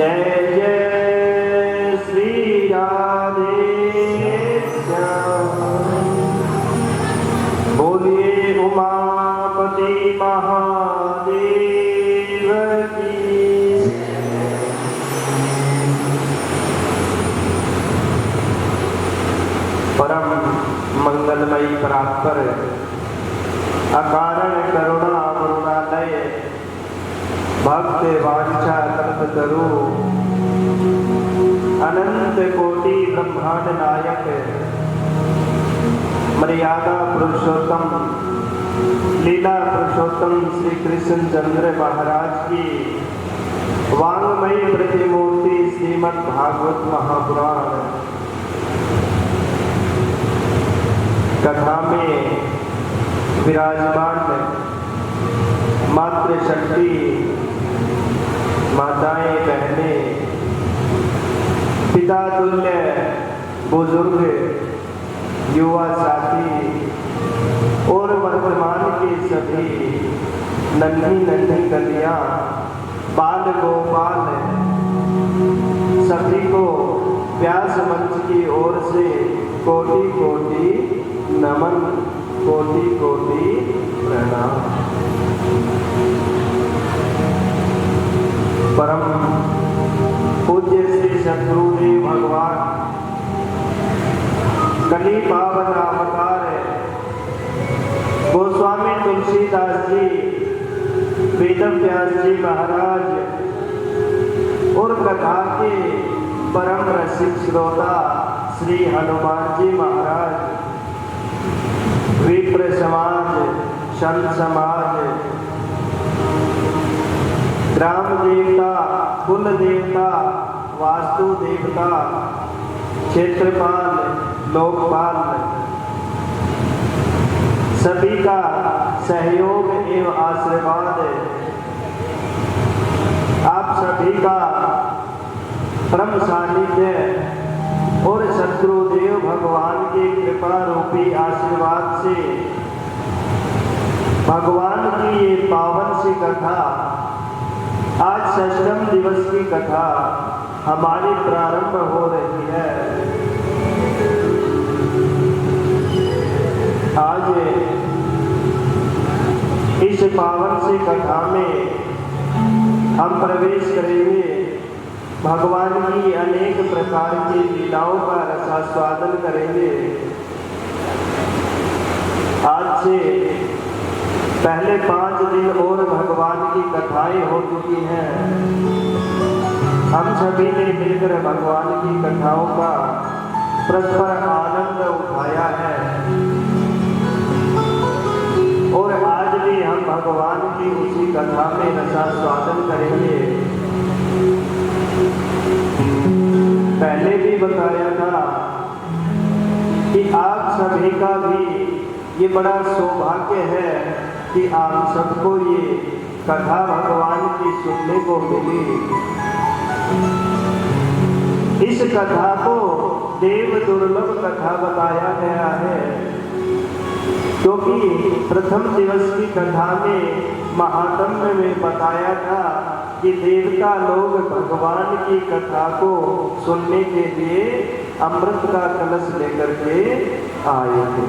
जय जय श्री राधे श्याम। बोलिए उमापति महादेव की। परम मंगलमयी परात्पर अकारण करुणा करुणालय भक्त वांछा कल्पतरु अनंत कोटि ब्रह्मांड नायक मर्यादा पुरुषोत्तम लीला पुरुषोत्तम श्री कृष्ण चंद्र महाराज की वांगमयी प्रतिमूर्ति श्रीमद् भागवत महापुराण कथा में विराजमान मातृशक्ति माताएं बहनें पिता तुल्य बुजुर्ग युवा साथी और वर्तमान के सभी नन्ही नन्ही कन्या बाल गोपाल सभी को व्यास मंच की ओर से कोटि कोटि नमन कोटि कोटि प्रणाम। परम पूज्य श्री सद्गुरुदेव भगवान कली पावन अवतार गोस्वामी तुलसीदास जी वेदव्यास जी महाराज और कथा के परम रसिक श्रोता श्री हनुमान जी महाराज विप्र समाज संत समाज ग्राम देवता कुल देवता वास्तु देवता क्षेत्रपाल लोकपाल सभी का सहयोग एवं आशीर्वाद आप सभी का परम सानिध्य और सद्गुरुदेव भगवान की कृपा रूपी आशीर्वाद से भगवान की ये पावन सी कथा आज षष्ठम दिवस की कथा हमारी प्रारंभ हो रही है। आज इस पावन सी कथा में हम प्रवेश करेंगे भगवान की अनेक प्रकार की लीलाओं का रसास्वादन करेंगे। आज से पहले 5 दिन और भगवान की कथाएं हो चुकी हैं। हम सभी ने मिलकर भगवान की कथाओं का परस्पर आनंद उठाया है और आज भी हम भगवान की उसी कथा में रसास्वादन करेंगे। पहले भी बताया था कि आप सभी का भी ये बड़ा सौभाग्य है कि आप सबको ये कथा भगवान की सुनने को मिली। इस कथा को देव दुर्लभ कथा बताया गया है क्योंकि प्रथम दिवस की कथा में महात्म्य में बताया था कि देवता लोग भगवान की कथा को सुनने के लिए अमृत का कलश लेकर के आए थे।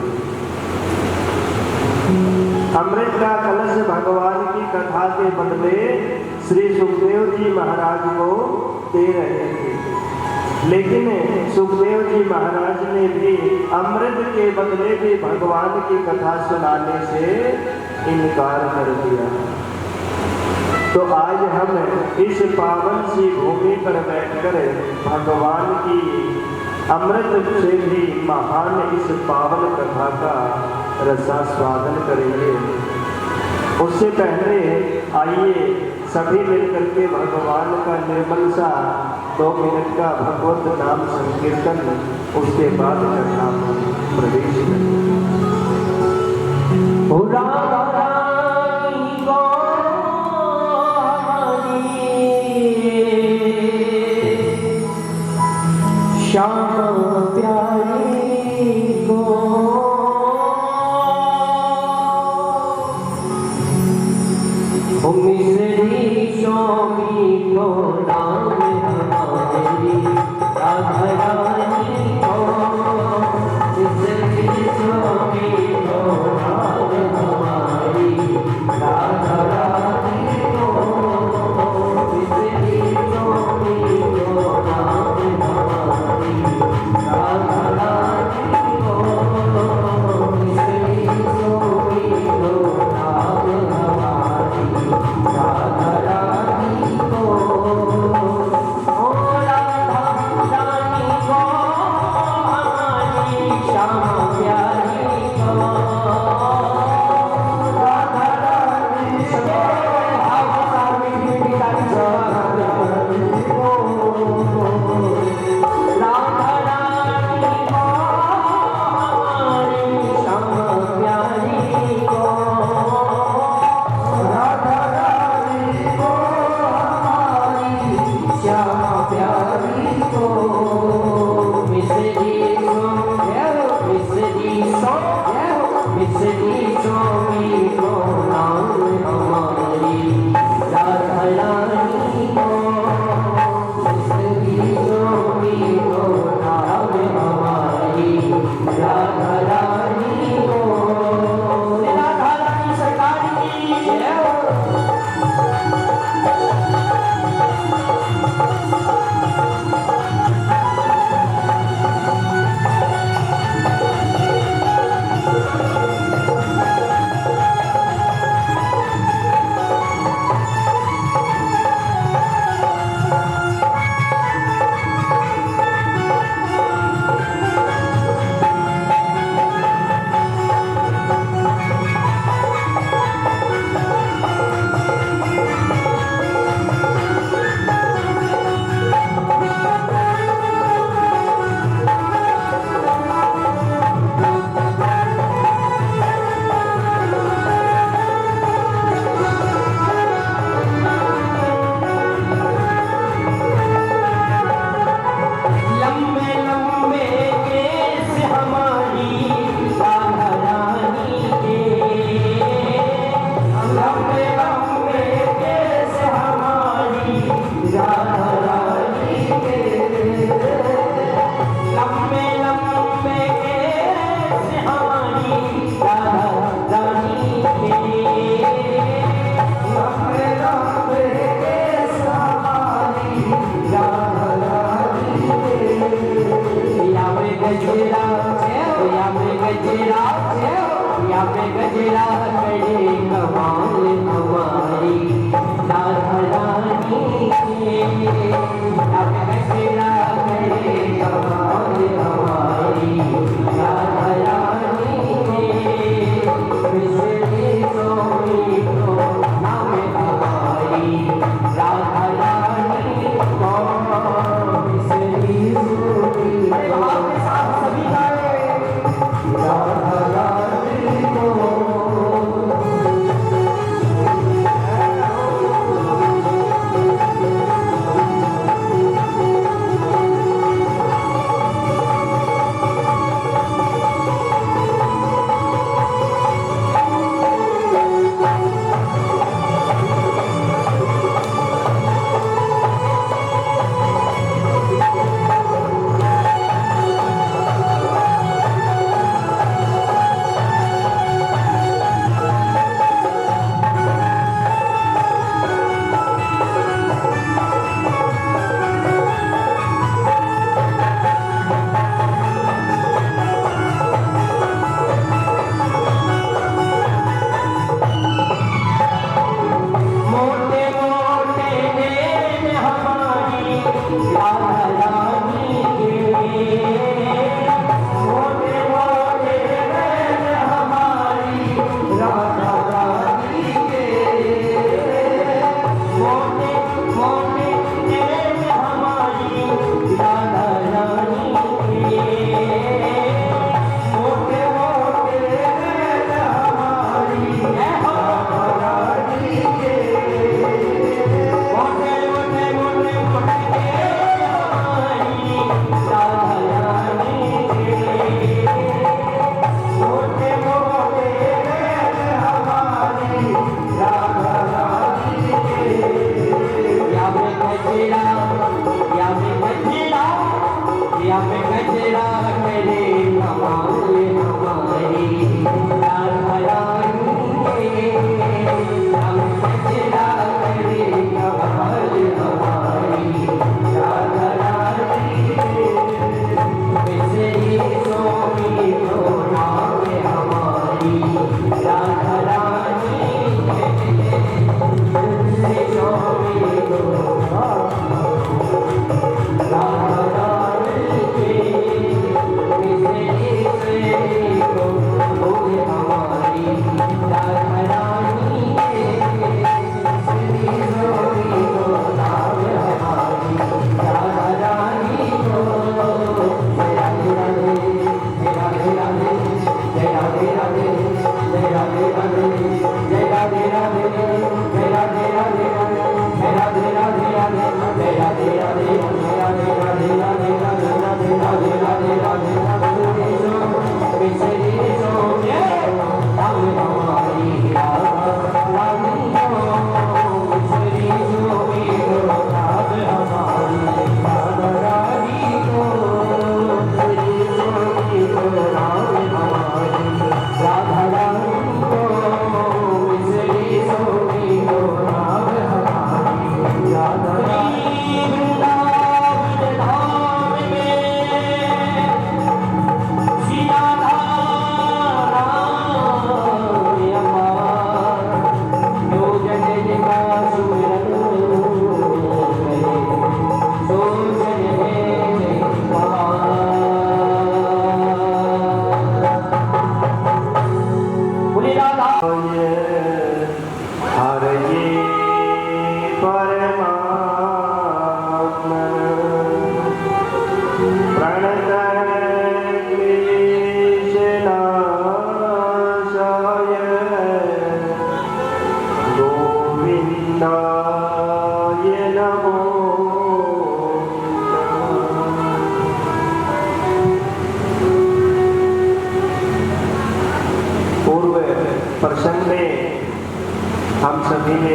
अमृत का कलश भगवान की कथा के बदले श्री सुखदेव जी महाराज को दे रहे थे, लेकिन सुखदेव जी महाराज ने भी अमृत के बदले भी भगवान की कथा सुनाने से इनकार कर दिया। तो आज हम इस पावन सी भूमि पर बैठकर भगवान की अमृत से भी महान इस पावन कथा का रसास्वादन करेंगे। उससे पहले आइए सभी मिलकर के भगवान का निर्मल सा 2 मिनट का भगवत नाम संकीर्तन उसके बाद करना प्रवेश करें। श्याम प्यारी को मिश्री स्वामी को नाम प्यारी को मिसरी सो मिसरी सो मिसरी स्वामी को नाम हमारी राधा रानी को मिसरी स्वामी को नाम हमारी राधा रानी को राधा रानी सरकार की जय हो। गजरा करे कमाल हमारी राधा रानी के अब गजरा करे कमाल हमारी राधा रानी के मिसरी स्वामी को नाम हमारी राधा रानी को मिसरी स्वामी को सभी गाए राधा रानी को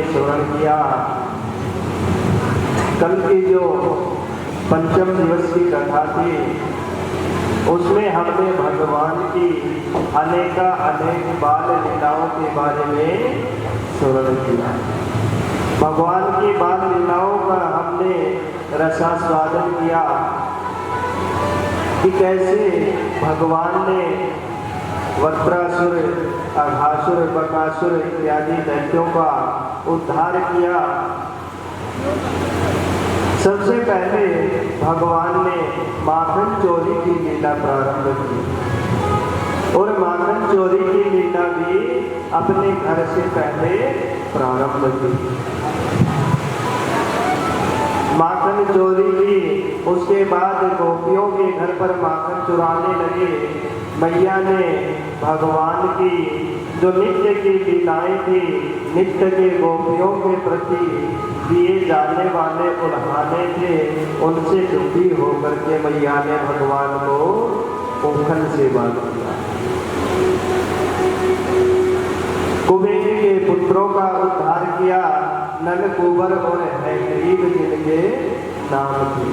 स्मरण किया। कल की जो पंचम दिवस की कथा थी उसमें हमने भगवान की अनेक बाल लीलाओं के बारे में स्मरण किया। भगवान की बाल लीलाओं का हमने रसास्वादन किया कि कैसे भगवान ने वक्रासुर, अघासुर, बकासुर इत्यादि दैत्यों का उद्धार किया। सबसे पहले भगवान ने माखन चोरी की लीला प्रारंभ की और माखन चोरी की लीला भी अपने घर से पहले प्रारंभ की। माखन चोरी की, उसके बाद गोपियों के घर पर माखन चुराने लगे। मैया ने भगवान की जो नित्य की लीलाएं थी, नित्य के गोपियों के प्रति दिए जाने वाले उल्हाने थे, उनसे दुखी होकर के मैया ने भगवान को ओखल से बांध दिया। कुबेर के पुत्रों का उद्धार किया, नल, कुंवर और हैग्रीव जिनके नाम थे।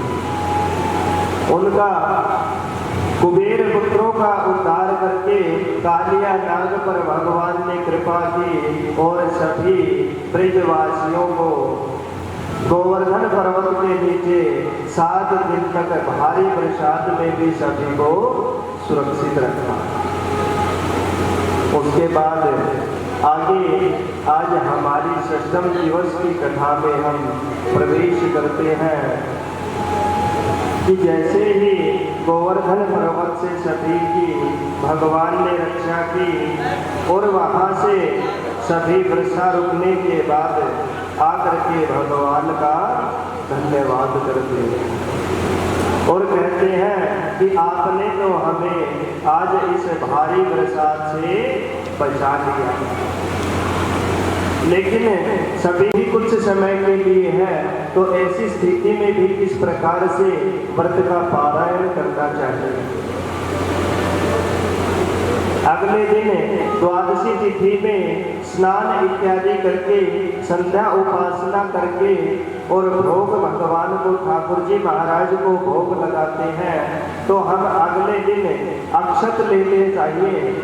उनका कुबेर पुत्रों का उद्धार करके कालिया नाग पर भगवान ने कृपा की और सभी ब्रजवासियों को गोवर्धन पर्वत के नीचे 7 दिन तक भारी प्रसाद में भी सभी को सुरक्षित रखा। उसके बाद आगे आज हमारी षष्ठम दिवस की कथा में हम प्रवेश करते हैं कि जैसे ही गोवर्धन पर्वत से सभी की भगवान ने रक्षा की और वहाँ से सभी वर्षा रुकने के बाद आकर के भगवान का धन्यवाद करते हैं और कहते हैं कि आपने तो हमें आज इस भारी बरसात से बचा लिया, लेकिन सभी ही कुछ समय के लिए है, तो ऐसी स्थिति में भी किस प्रकार से व्रत का पारायण करना चाहिए। अगले दिन द्वादशी तिथि में स्नान इत्यादि करके संध्या उपासना करके और भोग भगवान को, ठाकुर जी महाराज को भोग लगाते हैं, तो हम अगले दिन अक्षत लेने चाहिए।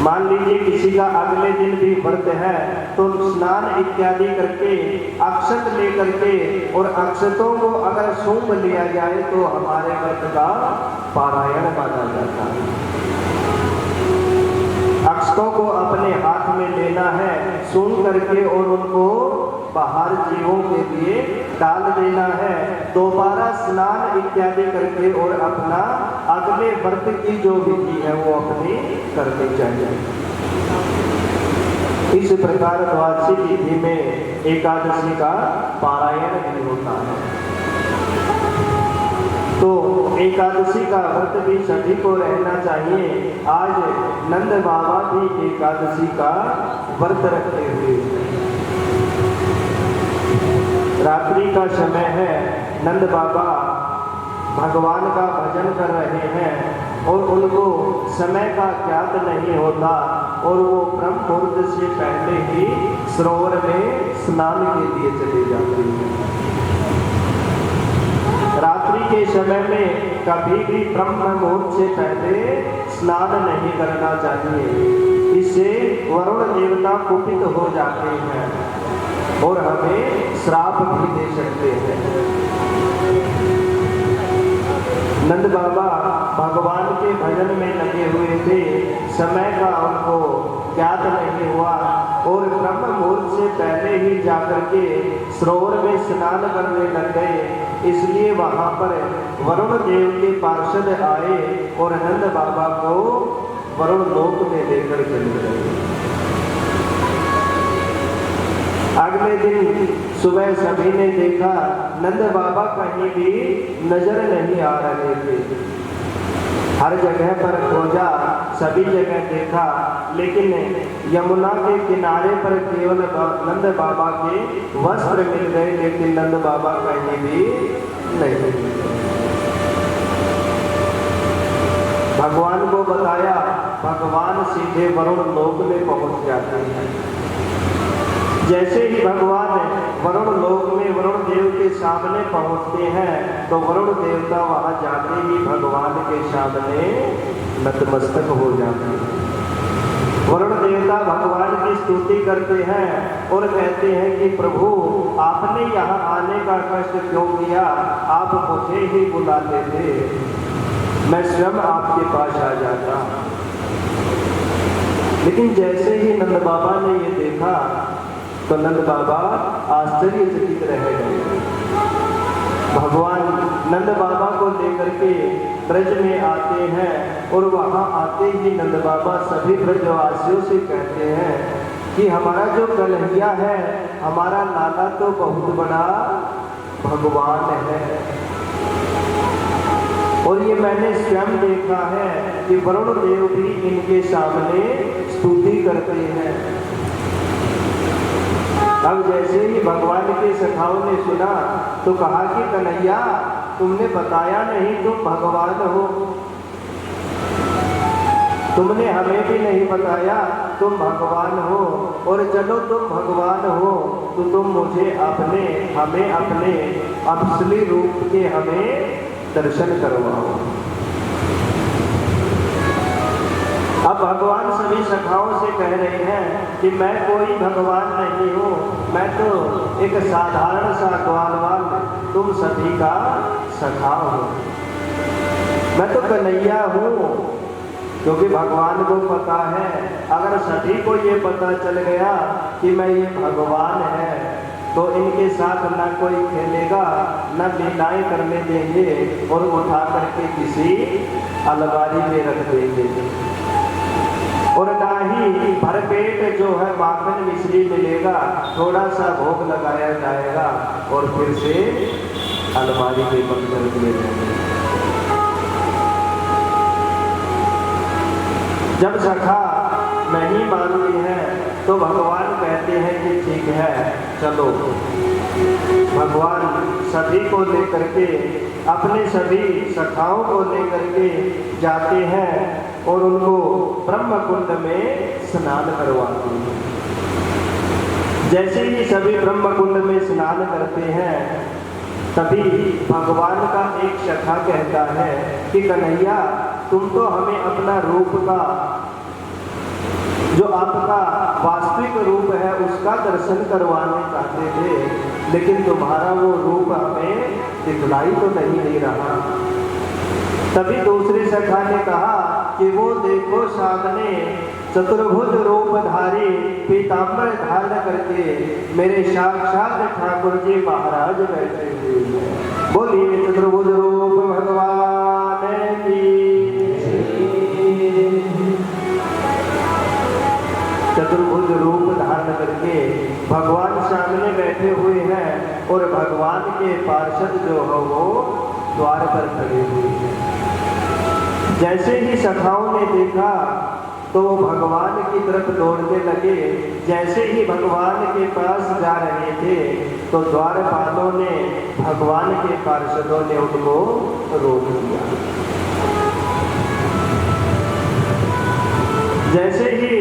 मान लीजिए किसी का अगले दिन भी व्रत है तो स्नान इत्यादि करके अक्षत लेकर के और अक्षतों को अगर सूंघ लिया जाए तो हमारे व्रत का पारायण माना जाता है। अक्षतों को अपने हाथ में लेना है, सूंघ करके और उनको बाहर जीवों के लिए डाल देना है। दोबारा स्नान इत्यादि करके और अपना अगले व्रत की जो विधि है वो अपनी करनी चाहिए। इस प्रकार द्वादशी तिथि में एकादशी का पारायण भी होता है। तो एकादशी का व्रत भी सभी को रहना चाहिए। आज नंद बाबा भी एकादशी का व्रत रखते हुए, रात्रि का समय है, नंद बाबा भगवान का भजन कर रहे हैं और उनको समय का ज्ञात नहीं होता और वो ब्रह्म मुहूर्त से पहले ही सरोवर में स्नान के लिए चले जाते हैं। रात्रि के समय में कभी भी ब्रह्म मुहूर्त से पहले स्नान नहीं करना चाहिए, इससे वरुण देवता कुपित हो जाते हैं और हमें श्राप भी दे सकते हैं। नंद बाबा भगवान के भजन में लगे हुए थे, समय का उनको ज्ञात नहीं हुआ और ब्रह्म मुहूर्त से पहले ही जाकर के सरोवर में स्नान करने लग गए। इसलिए वहां पर वरुण देव के पार्षद आए और नंद बाबा को वरुण लोक में लेकर चले गए। अगले दिन सुबह सभी ने देखा नंद बाबा कहीं भी नजर नहीं आ रहे थे। हर जगह पर खोजा, सभी जगह देखा, लेकिन यमुना के किनारे पर केवल नंद बाबा के वस्त्र मिल गए, लेकिन नंद बाबा कहीं भी नहीं। भगवान को बताया, भगवान सीधे वरुण लोक में पहुंच जाते हैं। जैसे ही भगवान वरुण लोक में वरुण देव के सामने पहुंचते हैं तो वरुण देवता वहां जाते ही भगवान के सामने नतमस्तक हो जाते हैं। वरुण देवता भगवान की स्तुति करते हैं और कहते हैं कि प्रभु आपने यहाँ आने का कष्ट क्यों किया, आप मुझे ही बुलाते थे, मैं स्वयं आपके पास आ जाता। लेकिन जैसे ही नंद बाबा ने ये देखा तो नंद बाबा आश्चर्यचकित रह गए। भगवान नंद बाबा को लेकर के ब्रज में आते हैं और वहां आते ही नंद बाबा सभी ब्रजवासियों से कहते हैं कि हमारा जो कन्हैया है, हमारा लाला तो बहुत बड़ा भगवान है और ये मैंने स्वयं देखा है कि वरुण देव भी इनके सामने स्तुति करते हैं। अब जैसे ही भगवान के सखाओं ने सुना तो कहा कि कन्हैया तुमने बताया नहीं तुम भगवान हो, तुमने हमें भी नहीं बताया तुम भगवान हो, और चलो तुम भगवान हो तो तुम मुझे हमें अपने असली रूप के हमें दर्शन करवाओ। अब भगवान सभी सखाओं से कह रहे हैं कि मैं कोई भगवान नहीं हूँ, मैं तो एक साधारण सा ग्वालवाल तुम सभी का सखा हूँ, मैं तो कन्हैया हूँ। क्योंकि भगवान को पता है अगर सभी को ये पता चल गया कि मैं ये भगवान है तो इनके साथ न कोई खेलेगा, न लीलाएं करने देंगे और उठा करके किसी अलमारी में रख देंगे और ना ही भरपेट जो है माखन मिश्री मिलेगा, थोड़ा सा भोग लगाया जाएगा और फिर से अलमारी में बंद कर दिए जाएंगे। जब सखा नहीं मानती है तो भगवान कहते हैं कि ठीक है चलो। भगवान सभी को लेकर के अपने सभी सखाओं को लेकर के जाते हैं और उनको ब्रह्म कुंड में स्नान करवाते हैं। जैसे ही सभी ब्रह्म कुंड में स्नान करते हैं तभी भगवान का एक सखा कहता है कि कन्हैया तुम तो हमें अपना रूप का जो आपका वास्तविक रूप है उसका दर्शन करवाने चाहते थे, लेकिन तुम्हारा वो रूप हमें दिखलाई तो नहीं दे रहा। तभी दूसरे सखा ने कहा कि वो देखो सामने चतुर्भुज रूप धारी पीताम्बर धारण करके मेरे साक्षात ठाकुर जी महाराज बैठे हुए हैं। बोलिए चतुर्भुज रूप भगवान की। चतुर्भुज रूप धारण करके भगवान सामने बैठे हुए हैं और भगवान के पार्षद जो है वो द्वार पर खड़े हुए हैं। जैसे ही सखाओं ने देखा तो भगवान की तरफ दौड़ने लगे। जैसे ही भगवान के पास जा रहे थे तो द्वारपालों ने भगवान के पार्षदों ने उनको रोक दिया। जैसे ही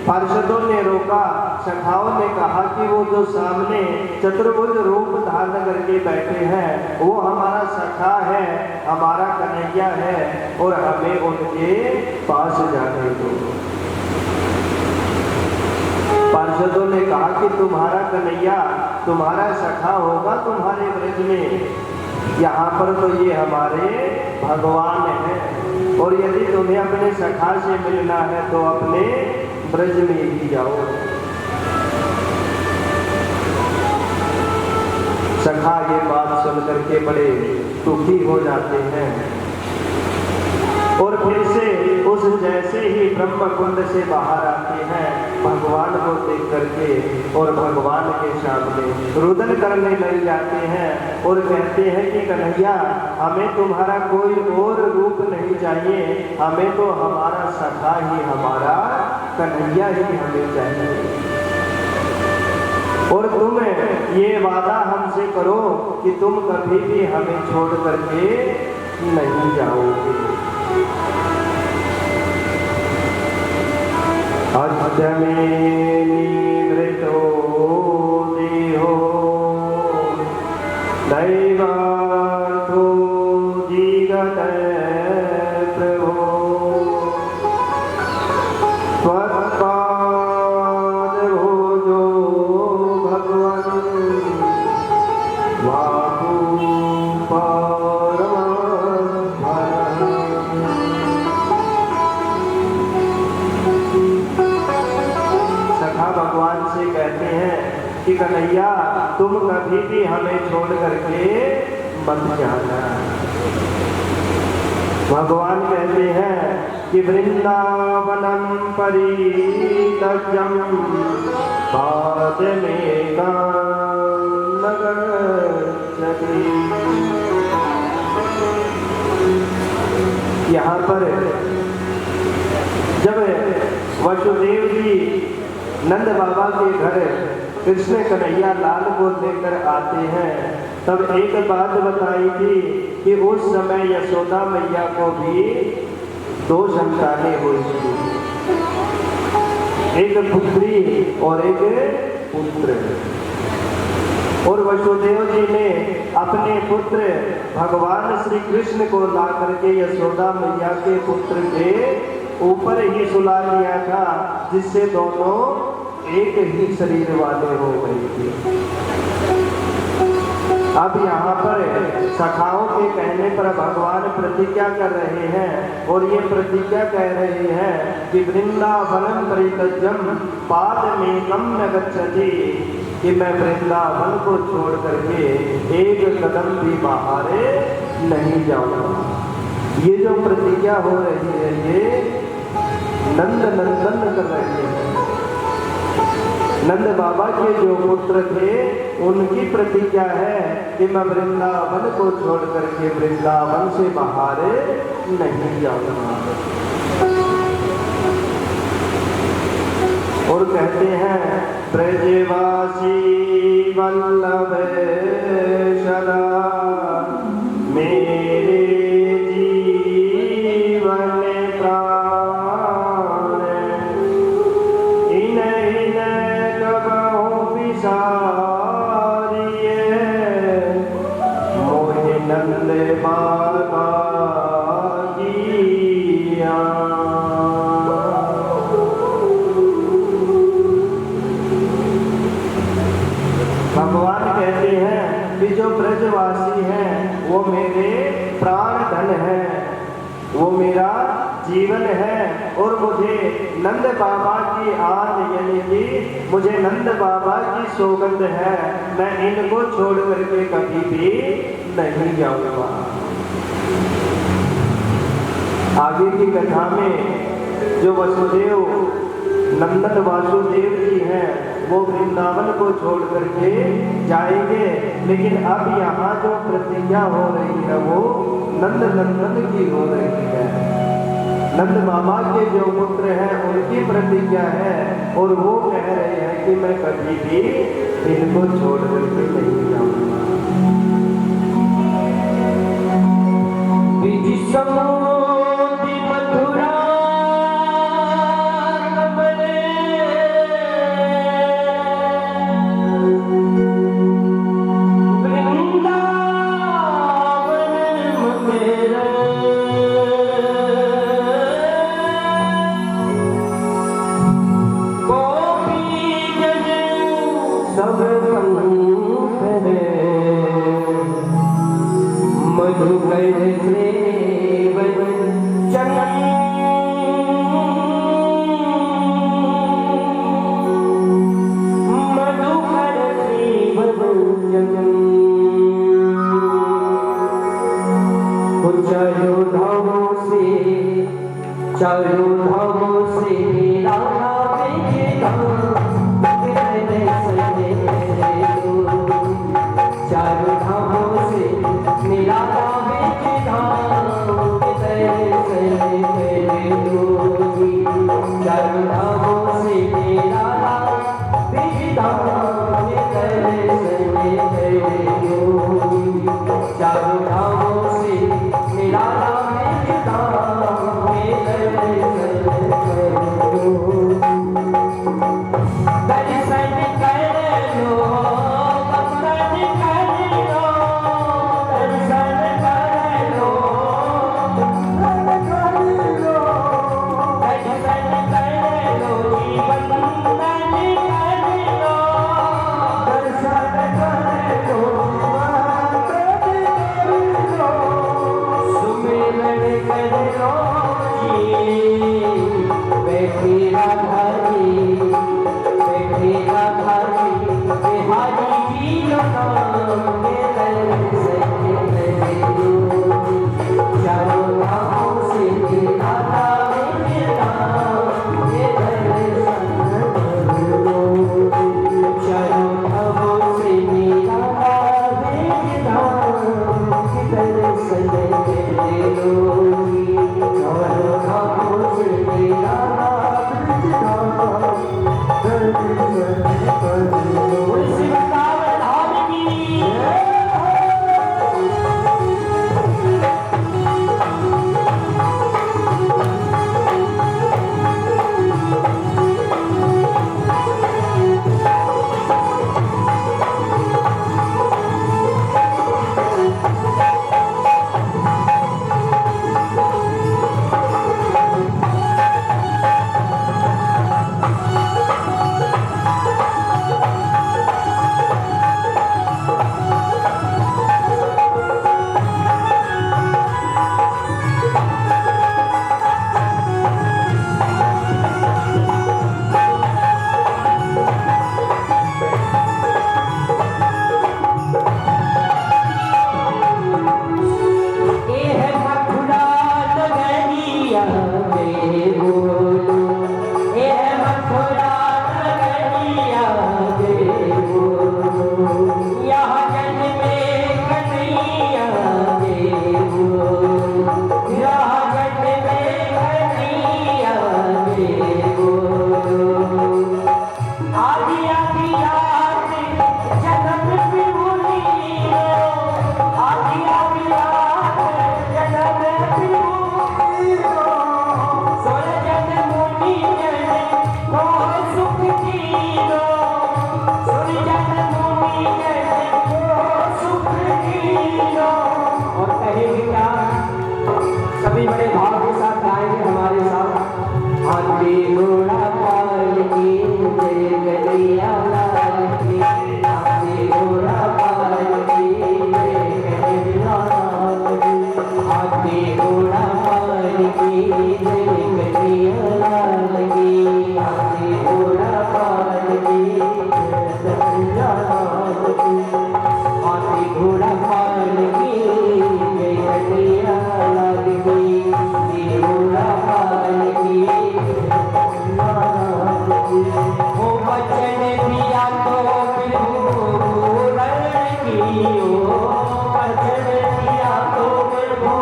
पार्षदों ने रोका, सखाओं ने कहा कि वो जो सामने चतुर्भुज रूप धारण करके बैठे हैं वो हमारा सखा है, हमारा कन्हैया है और हमें उनके पास जाने दो। पार्षदों ने कहा कि तुम्हारा कन्हैया तुम्हारा सखा होगा तुम्हारे ब्रज में, यहाँ पर तो ये हमारे भगवान हैं और यदि तुम्हें अपने सखा से मिलना है तो अपने ब्रज में ही जाओ। सखा ये बात सुन करके बड़े दुखी हो जाते हैं और फिर से उस जैसे ही ब्रह्म कुंड से बाहर आते हैं भगवान को देख करके और भगवान के सामने रुदन करने लग जाते हैं और कहते हैं कि कन्हैया हमें तुम्हारा कोई और रूप नहीं चाहिए, हमें तो हमारा सखा ही हमारा कन्हैया ही हमें चाहिए और तुम ये वादा हमसे करो कि तुम कभी भी हमें छोड़ करके नहीं जाओगे। अष्टमे निवृतो दैवार्थो जीगते प्रभो त्वत्पाद भोजो भगवन् वाहु सखा भगवान से कहते हैं कि कन्हैया तुम कभी भी हमें छोड़ करके मत जाना। भगवान कहते हैं कि वृंदावनम परित्यज्यं पादमेकां न गच्छति। यहाँ पर जब वसुदेव जी नंद बाबा के घर कृष्ण कन्हैया लाल को लेकर आते हैं, तब एक बात बताई थी कि उस समय यशोदा मैया को भी 2 संतानें हुई थी, एक पुत्री और एक पुत्र। और वसुदेव जी ने अपने पुत्र भगवान श्री कृष्ण को ला करके यशोदा मैया के पुत्र के ऊपर ही सुला लिया था, जिससे दोनों एक ही शरीर वाले हो गए थे। अब यहाँ पर सखाओं के कहने पर भगवान प्रतिज्ञा कर रहे हैं, और ये प्रतिज्ञा कह रहे हैं कि वृंदावनम परित्यज्यं पादमेकं न गच्छति, कि मैं वृंदावन को छोड़ करके एक कदम भी बाहर नहीं जाऊंगा। ये जो प्रतिज्ञा हो रही है ये नंद नंदन कर रहे हैं। नंद बाबा के जो पुत्र थे उनकी प्रतिज्ञा है कि मैं वृंदावन को छोड़ करके वृंदावन से बाहर नहीं जाऊंगा। और कहते हैं ब्रजवासी वल्लभ सदा मेरे जीवन प्राण, इन्हें कबहु विसारिए मोहि नंद बाबा किया। भगवान कहते हैं कि जो ब्रजवासी हैं वो मेरे प्राण धन है, वो मेरा जीवन है, और मुझे नंद बाबा की आन यानी कि मुझे नंद बाबा की सौगंध है, मैं इनको छोड़ करके कभी भी नहीं जाऊंगा। आगे की कथा में जो वसुदेव नंदन वासुदेव जी हैं वो वृंदावन को छोड़ करके जाएंगे, लेकिन अब यहाँ जो प्रतिज्ञा हो रही है वो नंद नंदन की हो रही है। नंद मामा के जो पुत्र हैं उनकी प्रतिज्ञा है, और वो कह रहे हैं कि मैं कभी भी इनको छोड़ करके नहीं जाऊंगा। चारों धामों से लाला भेजा, चारों धामों से निराला भेजा, चारों धामों से निराला भेजा, चारों धामों से निराला भेजा। दर्शन के लोगी चारों धामों से तेरा तुलसी वृंदावन धाम की सभी बड़े भाव के साथ गाएंगे हमारे साथ। हाथी घोड़ा पाल की जय कन्हैया लाल की, हाथी घोड़ा पाल की जय कन्हैया लाल की, हाथी घोड़ा पाल की जय कन्हैया लाल की, हाथी घोड़ा पाल की जय कन्हैया लाल की, हाथी घोड़ा पाल की जय कन्हैया लाल की, घोड़ा पाल की ओ बचन दिया तो प्रभु रण की, ओ बचन दिया तो प्रभु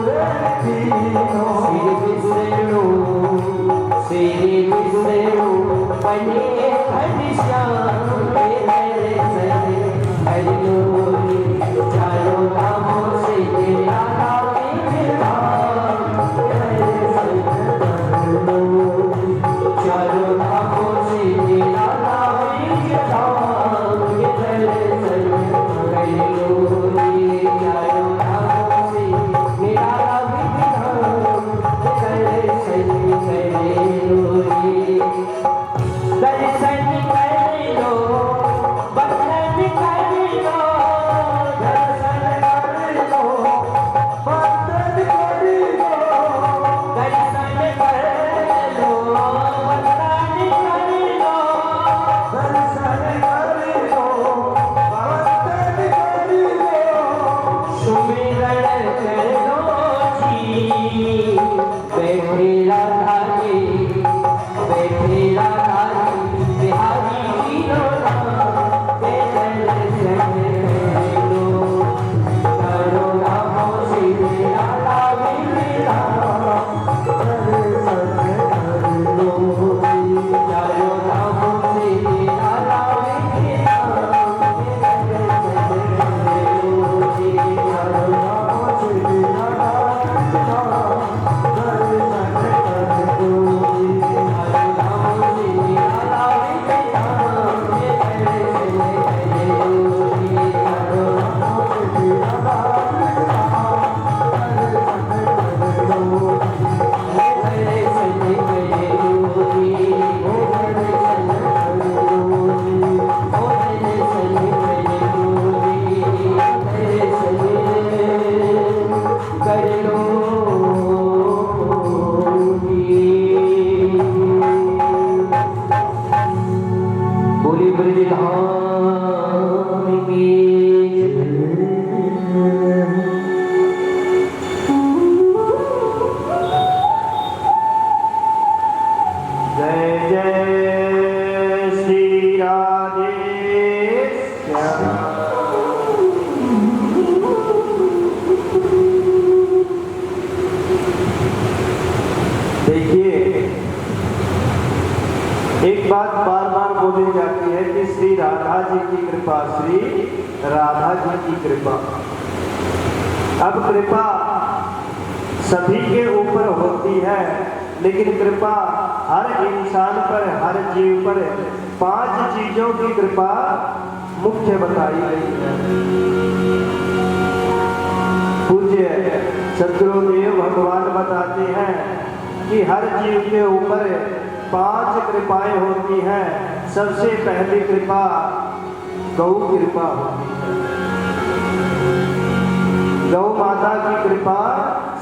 रण की, श्री विष्णु बने घनश्याम तेरे दर्शन हरिओ, चारों धामों से तेरा चारों धामों से तेरा धाम के दर्शन करियो रे, चारों धामों से मेरा विधान दर्शन करियो रे, दर्शन करियो बंधन करियो, दर्शन करियो बंधन करियो, दर्शन करियो बंधन करियो, दर्शन करियो बंधन करियो, सुमिरन करो जी बैठे राधा जी, बैठे राधा जी बिहारी लोना के दर्शन करो, चारों धामों से तेरा मिला दर्शन करो, चारों धामों से तेरा मिला दर्शन करो, चारों धामों से तेरा दर्शन कृपा श्री राधा जी की कृपा। अब कृपा सभी के ऊपर होती है, लेकिन कृपा हर इंसान पर, हर जीव पर 5 चीजों की कृपा मुख्य बताई गई है। पूज्य सद्गुरुदेव भगवान बताते हैं कि हर जीव के ऊपर 5 कृपाएं होती हैं। सबसे पहली कृपा गौ कृपा होती है। गौ माता की कृपा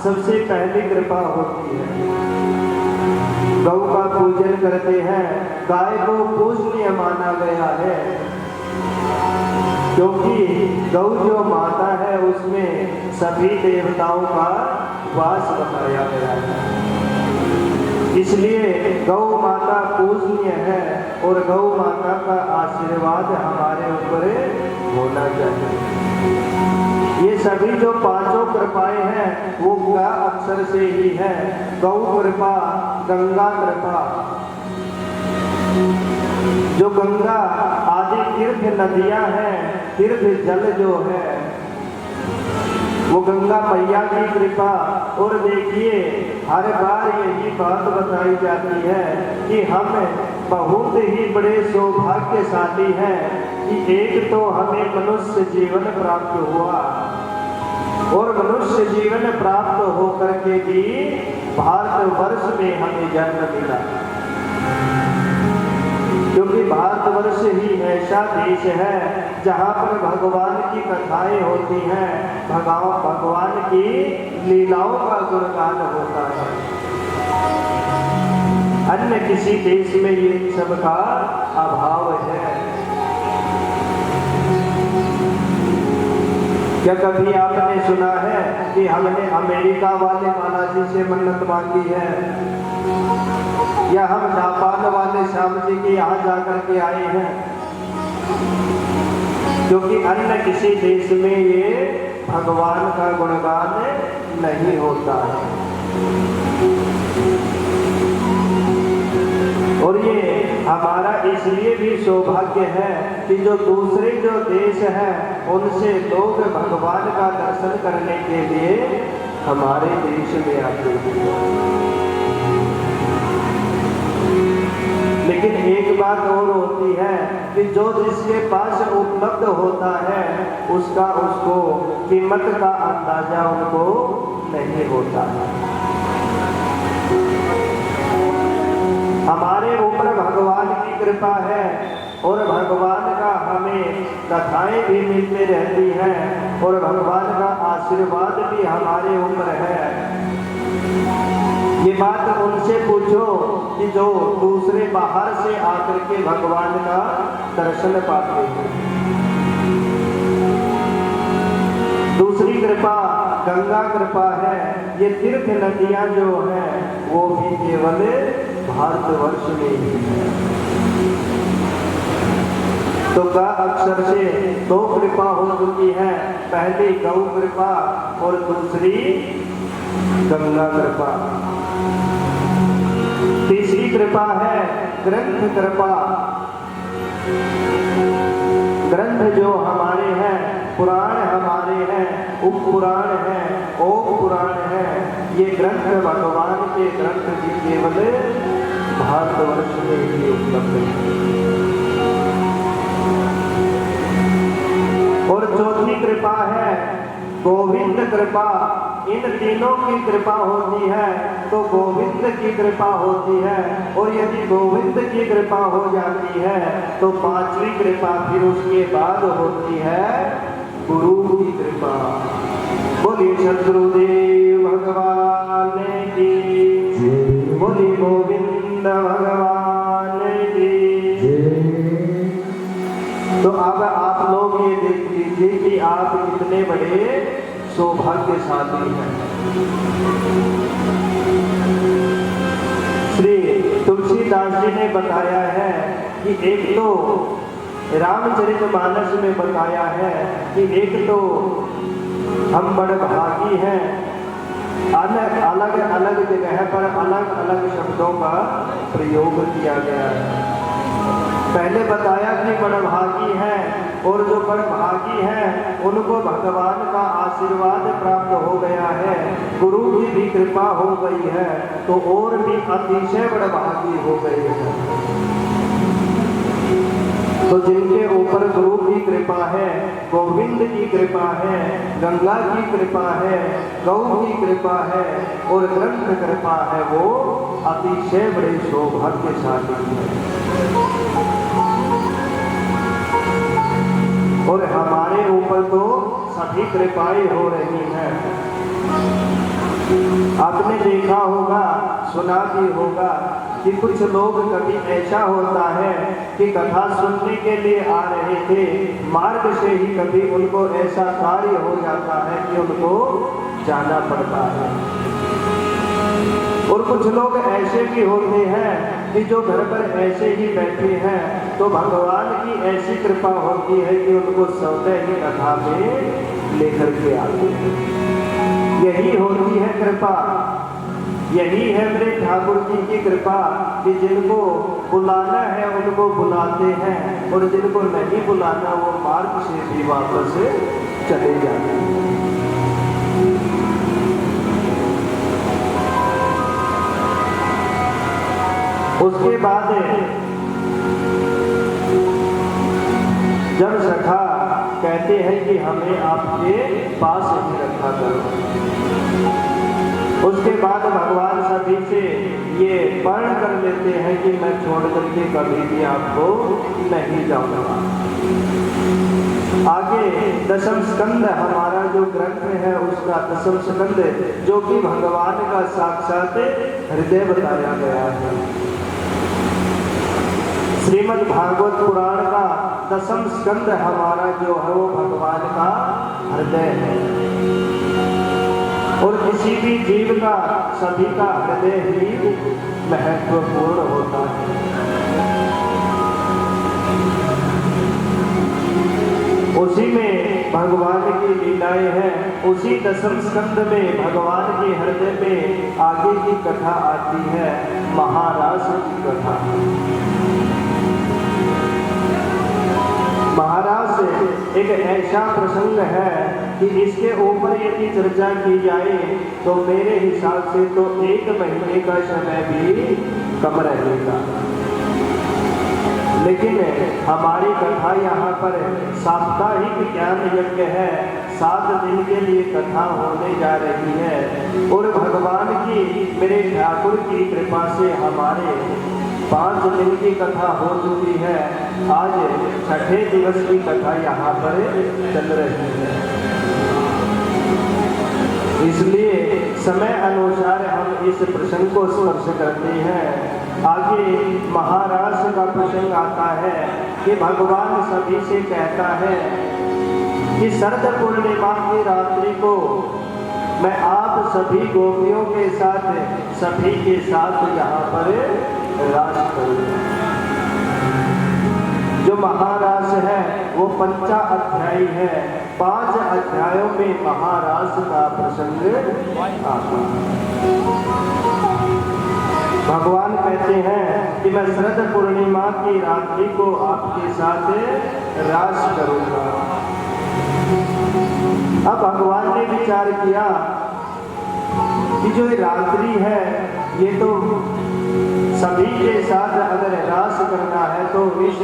सबसे पहली कृपा होती है। गौ का पूजन करते हैं। गाय को पूजनीय माना गया है, क्योंकि गौ जो माता है उसमें सभी देवताओं का वास बताया गया है। इसलिए गौ माता पूजनीय है और गौ माता का आशीर्वाद हमारे ऊपर होना चाहिए। ये सभी जो 5 कृपाएं हैं वो गा अक्षर से ही है। गौ कृपा, गंगा कृपा, जो गंगा आदि तीर्थ नदियां हैं, तीर्थ जल जो है वो गंगा मैया की कृपा। और देखिए हर बार यही बात बताई जाती है कि हम बहुत ही बड़े सौभाग्यशाली हैं कि एक तो हमें मनुष्य जीवन प्राप्त हुआ और मनुष्य जीवन प्राप्त होकर के भी भारतवर्ष में हमें जन्म मिला, क्योंकि भारतवर्ष ही ऐसा देश है जहाँ पर भगवान की कथाएं होती हैं, भगवान की लीलाओं का गुणगान होता है। अन्य किसी देश में ये सब का अभाव है। क्या कभी आपने सुना है कि हमने अमेरिका वाले बालाजी से मन्नत मांगी है, या हम जापान वाले श्याम जी के यहाँ जाकर के आए हैं? क्योंकि अन्य किसी देश में ये भगवान का गुणगान नहीं होता है। और ये हमारा इसलिए भी सौभाग्य है कि जो दूसरे जो देश हैं उनसे लोग भगवान का दर्शन करने के लिए हमारे देश में आते हैं। लेकिन एक बात और होती है कि जो जिसके पास उपलब्ध होता है उसको कीमत का अंदाजा उनको नहीं होता है। हमारे ऊपर भगवान की कृपा है और भगवान का हमें कथाएं भी मिलती रहती हैं और भगवान का आशीर्वाद भी हमारे ऊपर है। ये बात उनसे पूछो कि जो दूसरे बाहर से आकर के भगवान का दर्शन पाते हैं। दूसरी कृपा गंगा कृपा है। ये तीर्थ नदियां जो हैं वो भी केवल भारतवर्ष में ही है। तो गा अक्षर से 2 कृपा हो चुकी है, पहली गौ कृपा और दूसरी गंगा कृपा। तीसरी कृपा है ग्रंथ कृपा। ग्रंथ जो हमारे हैं, पुराण हमारे हैं, उप पुराण है, ओप पुराण है, ये ग्रंथ भगवान के ग्रंथ भी केवल भारतवर्ष में ही उपलब्ध है। और चौथी कृपा है गोविंद कृपा। इन तीनों की कृपा होती है तो गोविंद की कृपा होती है, और यदि गोविंद की कृपा हो जाती है तो 5वीं कृपा फिर उसके बाद होती है गुरु की कृपा। बोलिए सद्गुरुदेव भगवान की, बोलिए गोविंद भगवान की। तो अब आप लोग ये देख लीजिए कि आप कितने बड़े सौभाग्यशाली हैं। श्री तुलसीदास जी ने बताया है कि एक तो रामचरितमानस में बताया है कि एक तो हम बड़े भागी हैं, अलग अलग जगह पर अलग अलग शब्दों का प्रयोग किया गया है। पहले बताया कि बड़भागी है और जो बड़भागी हैं उनको भगवान का आशीर्वाद प्राप्त हो गया है, गुरु की भी कृपा हो गई है, तो और भी अतिशय बड़भागी हो गए हैं। तो जिनके ऊपर गुरु की कृपा है, गोविंद की कृपा है, गंगा की कृपा है, गौ की कृपा है और ग्रंथ कृपा है, वो अतिशय बड़े सौभाग्यशाली हैं। और हमारे ऊपर तो सभी कृपाएं हो रही हैं। आपने देखा होगा, सुना भी होगा कि कुछ लोग कभी ऐसा होता है कि कथा सुनने के लिए आ रहे थे, मार्ग से ही कभी उनको ऐसा कार्य हो जाता है कि उनको जाना पड़ता है। और कुछ लोग ऐसे भी होते हैं कि जो घर पर ऐसे ही बैठे हैं, तो भगवान की ऐसी कृपा होती है कि उनको स्वतः ही कथा में लेकर के आते हैं। यही होती है कृपा, यही है मेरे ठाकुर जी की कृपा कि जिनको बुलाना है उनको बुलाते हैं और जिनको नहीं बुलाना वो मार्ग से भी वापस चले जाते हैं। उसके बाद जब सखा कहते हैं कि हमें आपके पास ही रखा करो, उसके बाद भगवान सभी से ये वर्ण कर लेते हैं कि मैं छोड़ करके कभी भी आपको नहीं जाऊंगा। आगे दशम स्कंद हमारा जो ग्रंथ है उसका दशम स्कंद जो कि भगवान का साक्षात हृदय बताया गया है। श्रीमद् भागवत पुराण का दशम स्कंद हमारा जो है वो भगवान का हृदय है। और किसी भी जीव का, सभी का हृदय ही महत्वपूर्ण होता है। उसी में भगवान की लीलाएं हैं। उसी दशम स्कंद में भगवान के हृदय में आगे की कथा आती है, महारास की कथा। महाराज एक ऐसा प्रसंग है कि इसके ऊपर यदि चर्चा की जाए तो मेरे हिसाब से तो 1 महीने का समय भी कम रहेगा। लेकिन हमारी कथा यहाँ पर साप्ताहिक ज्ञान यज्ञ है, 7 दिन के लिए कथा होने जा रही है। और भगवान की, मेरे ठाकुर की कृपा से हमारे 5 दिन की कथा हो चुकी है। आज 6ठे दिवस की कथा यहाँ पर चल रही है। इसलिए समय अनुसार हम इस प्रसंग को स्पर्श करते हैं। आगे महाराज का प्रसंग आता है कि भगवान सभी से कहता है कि शरद पूर्णिमा की रात्रि को मैं आप सभी गोपियों के साथ, सभी के साथ यहाँ पर रास करूंगा। जो महारास है वो 5 अध्याय है। 5 अध्यायों में महारास का प्रसंग आता है। भगवान कहते हैं कि मैं शरद पूर्णिमा की रात्रि को आपके साथ रास करूंगा। अब भगवान ने विचार किया कि जो ये रात्रि है ये तो सभी के साथ अगर रास करना है तो इस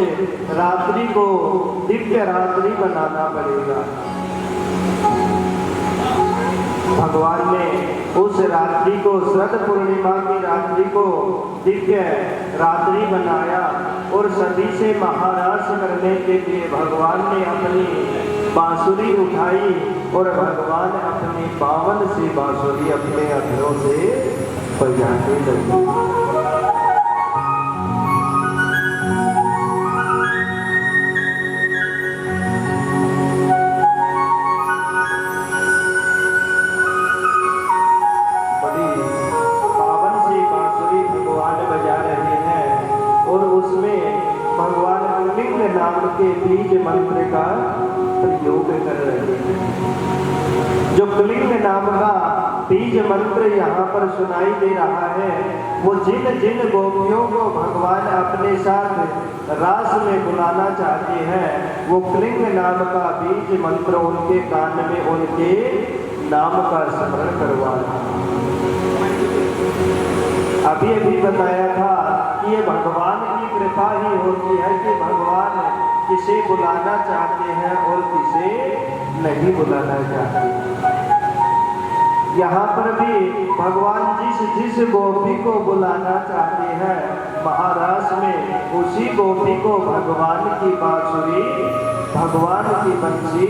रात्रि को दिव्य रात्रि बनाना पड़ेगा। भगवान ने उस रात्रि को, शरद पूर्णिमा की रात्रि को दिव्य रात्रि बनाया और सभी से महारास करने के लिए भगवान ने अपनी बांसुरी उठाई और भगवान अपनी 52 सी बांसुरी अपने अधरों से बजाने लगे। के बीज मंत्र का प्रयोग कर रहे हैं। जो कलिंग नाम का बीज मंत्र यहाँ पर सुनाई दे रहा है, वो जिन जिन गोपियों को भगवान अपने साथ रास में बुलाना चाहते हैं, वो क्लिंग नाम का बीज मंत्र उनके कान में उनके नाम का स्मरण करवा रहा। अभी अभी बताया था कि ये भगवान की कृपा ही होती है कि भगवान किसे बुलाना चाहते हैं और किसे नहीं बुलाना चाहते। यहाँ पर भी भगवान जिस गोपी को बुलाना चाहते हैं महाराज में, उसी गोपी को भगवान की बांसुरी, भगवान की बंसी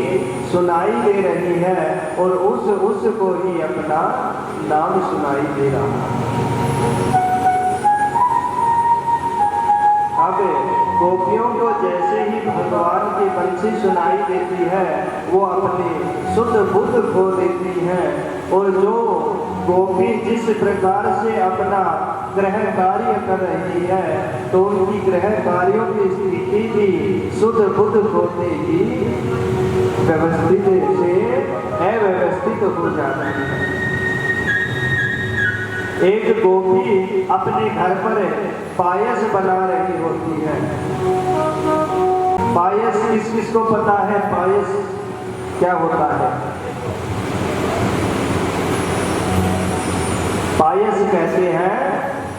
सुनाई दे रही है और उस को ही अपना नाम सुनाई दे रहा है। अब गोपियों को जैसे ही भगवान की बंसी सुनाई देती है, वो अपनी शुद्ध बुद्ध खो देती है और जो गोपी जिस प्रकार से अपना ग्रह कार्य कर रही है, तो उनकी ग्रह कार्यों की स्थिति भी शुद्ध बुद्ध होते ही व्यवस्थित से अव्यवस्थित हो जाती है। एक गोपी अपने घर पर पायस बना रही होती है। पायस किस को पता है? पायस क्या होता है? पायस कहते हैं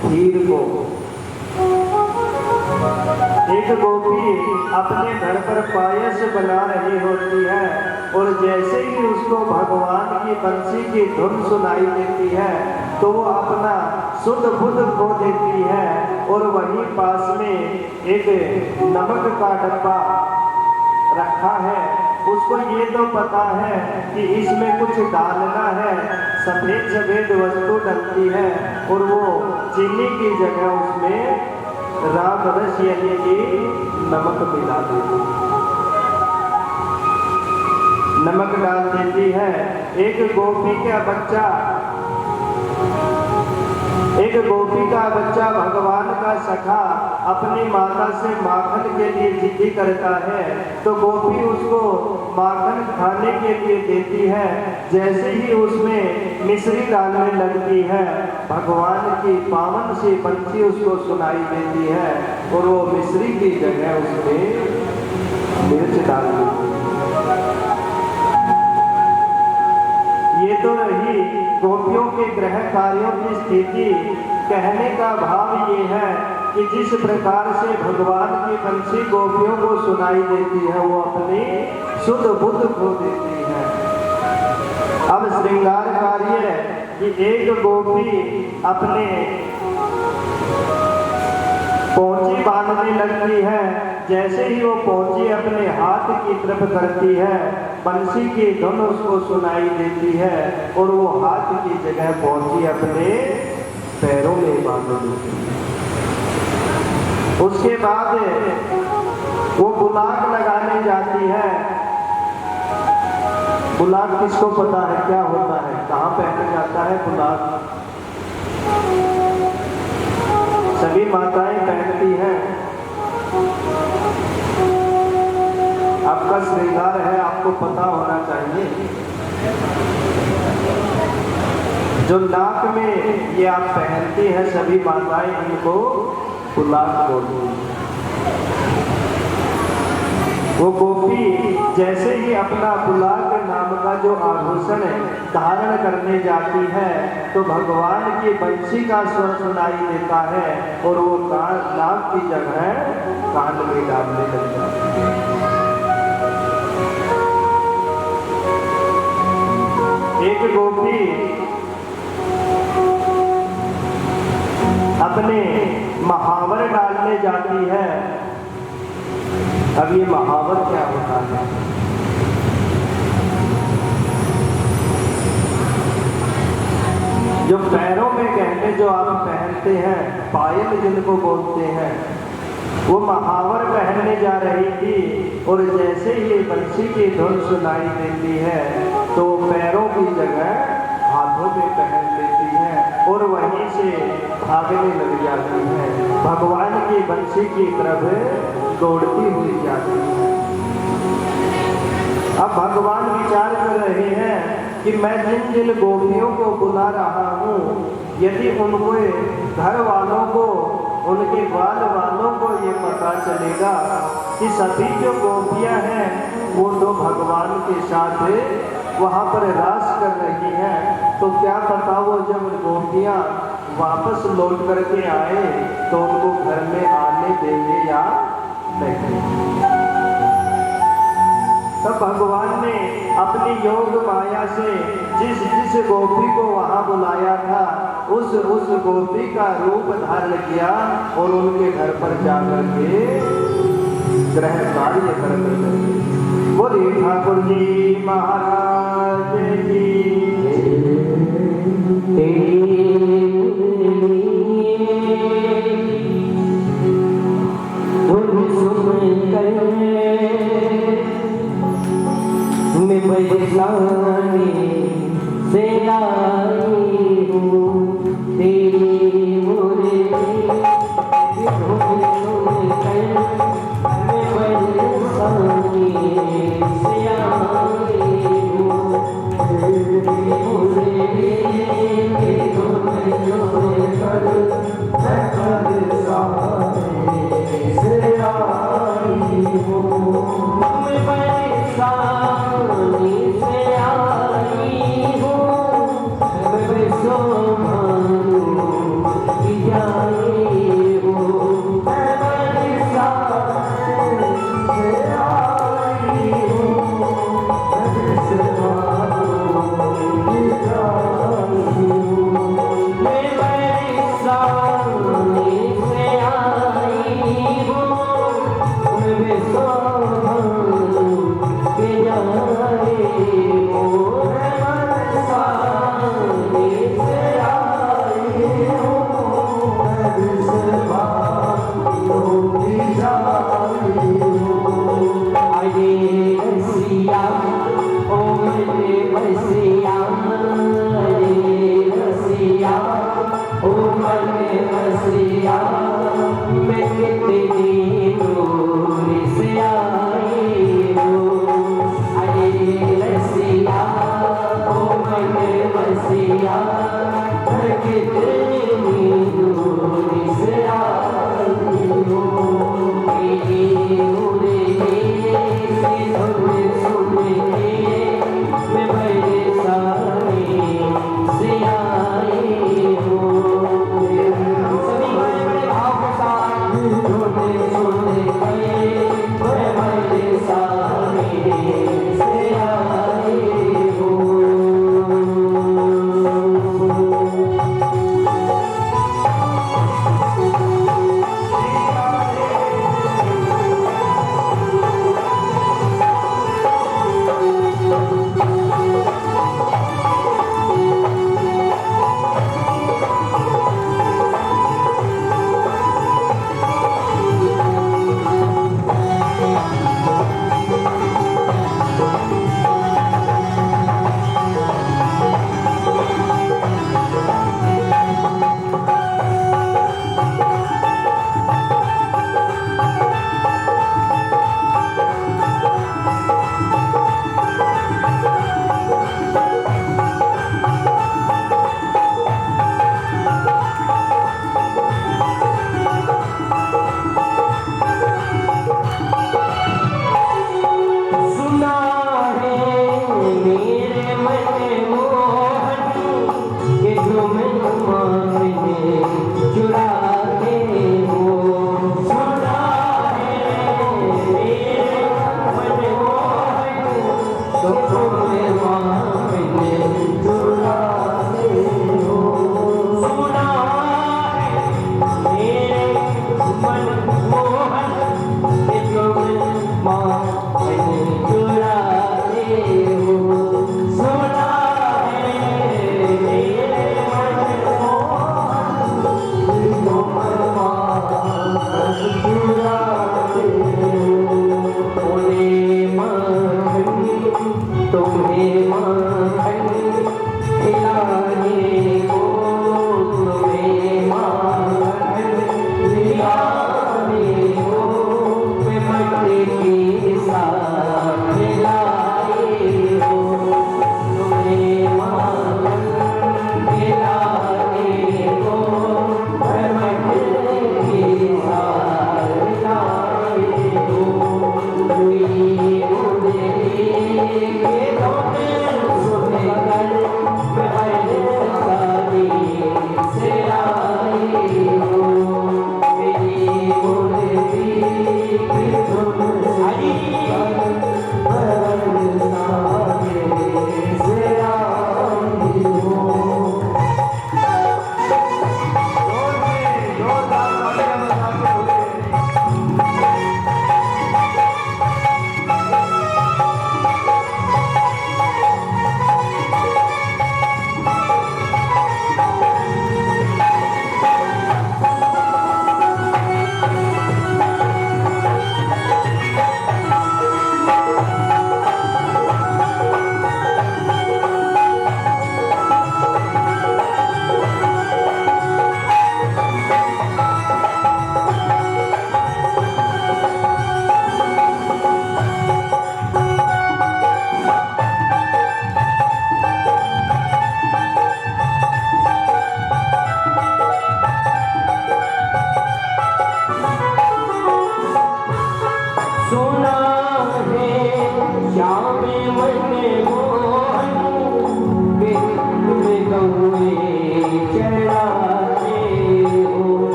खीर को। एक गोपी अपने घर पर पायस बना रही होती है और जैसे ही उसको भगवान की बंसी की धुन सुनाई देती है, तो वो अपना शुद्ध बुद्ध खो देती है और वहीं पास में एक नमक का डब्बा रखा है। उसको ये तो पता है कि इसमें कुछ डालना है, सफेद सफेद वस्तु डलती है और वो चीनी की जगह उसमें राम रस यानी कि नमक मिला देती है, नमक डाल देती है। एक गोपी का बच्चा भगवान का सखा अपनी माता से माखन के लिए जिद्दी करता है, तो गोपी उसको माखन खाने के लिए देती है। जैसे ही उसमें मिश्री डालने लगती है, भगवान की पावन सी बंसी उसको सुनाई देती है और वो मिश्री की जगह उसमें मिर्च डाल देती है। ये तो रही गोपियों के ग्रह कार्यों की स्थिति। कहने का भाव ये है कि जिस प्रकार से भगवान की बंसी गोपियों को सुनाई देती है, वो अपनी शुद्ध बुद्ध खो देती है। अब श्रृंगार कार्य है कि एक गोपी अपने पौंची बांधने लगती है। जैसे ही वो पौंची अपने हाथ की तरफ करती है, बंसी की धुन उसको सुनाई देती है और वो हाथ की जगह पौंची अपने पैरों में बांध देती है। उसके बाद वो गुलाक लगाने जाती है। गुलाक किसको पता है क्या होता है? कहाँ पहना जाता है गुलाक? सभी माताएं पहनती हैं। आपका श्रृंगार है, आपको पता होना चाहिए। जो नाक में ये आप पहनती हैं सभी माताएं, इनको गुलाक बोलती हैं। वो गोपी जैसे ही अपना गुलाक नाम का जो आभूषण धारण करने जाती है, तो भगवान की बंसी का स्वर सुनाई देता है और वो नाक की जगह कान में डालने लग जाती है। एक गोपी अपने महावर डालने जाती है। अब ये महावर क्या होता है? जो पैरों में गहने जो आप पहनते हैं, पायल जिनको बोलते हैं, वो महावर पहनने जा रही थी और जैसे ही बंसी की धुन सुनाई देती है, तो पैरों की जगह हाथों में पहन लेती है और वहीं से भागने लग जाती है। भगवान की बंसी की तरफ दौड़ती हुई जाती है। अब भगवान विचार कर रहे हैं कि मैं जिन जिन गोपियों को बुला रहा हूँ, यदि उनको घर वालों को उनके ग्वाल वालों को ये पता चलेगा कि सभी जो गोपियां हैं वो तो भगवान के साथ वहाँ पर रास कर रही हैं, तो क्या पता वो जब गोपियां वापस लौट करके आए तो उनको घर में आने देंगे या नहीं। तब भगवान ने अपनी योग माया से जिस गोपी को वहां बुलाया था उस गोपी का रूप धारण किया और उनके घर पर जाकर के ग्रह कार्य करने लगे। बोले ठाकुर जी महाराज की से आई हूँ तेरी मुरली मैं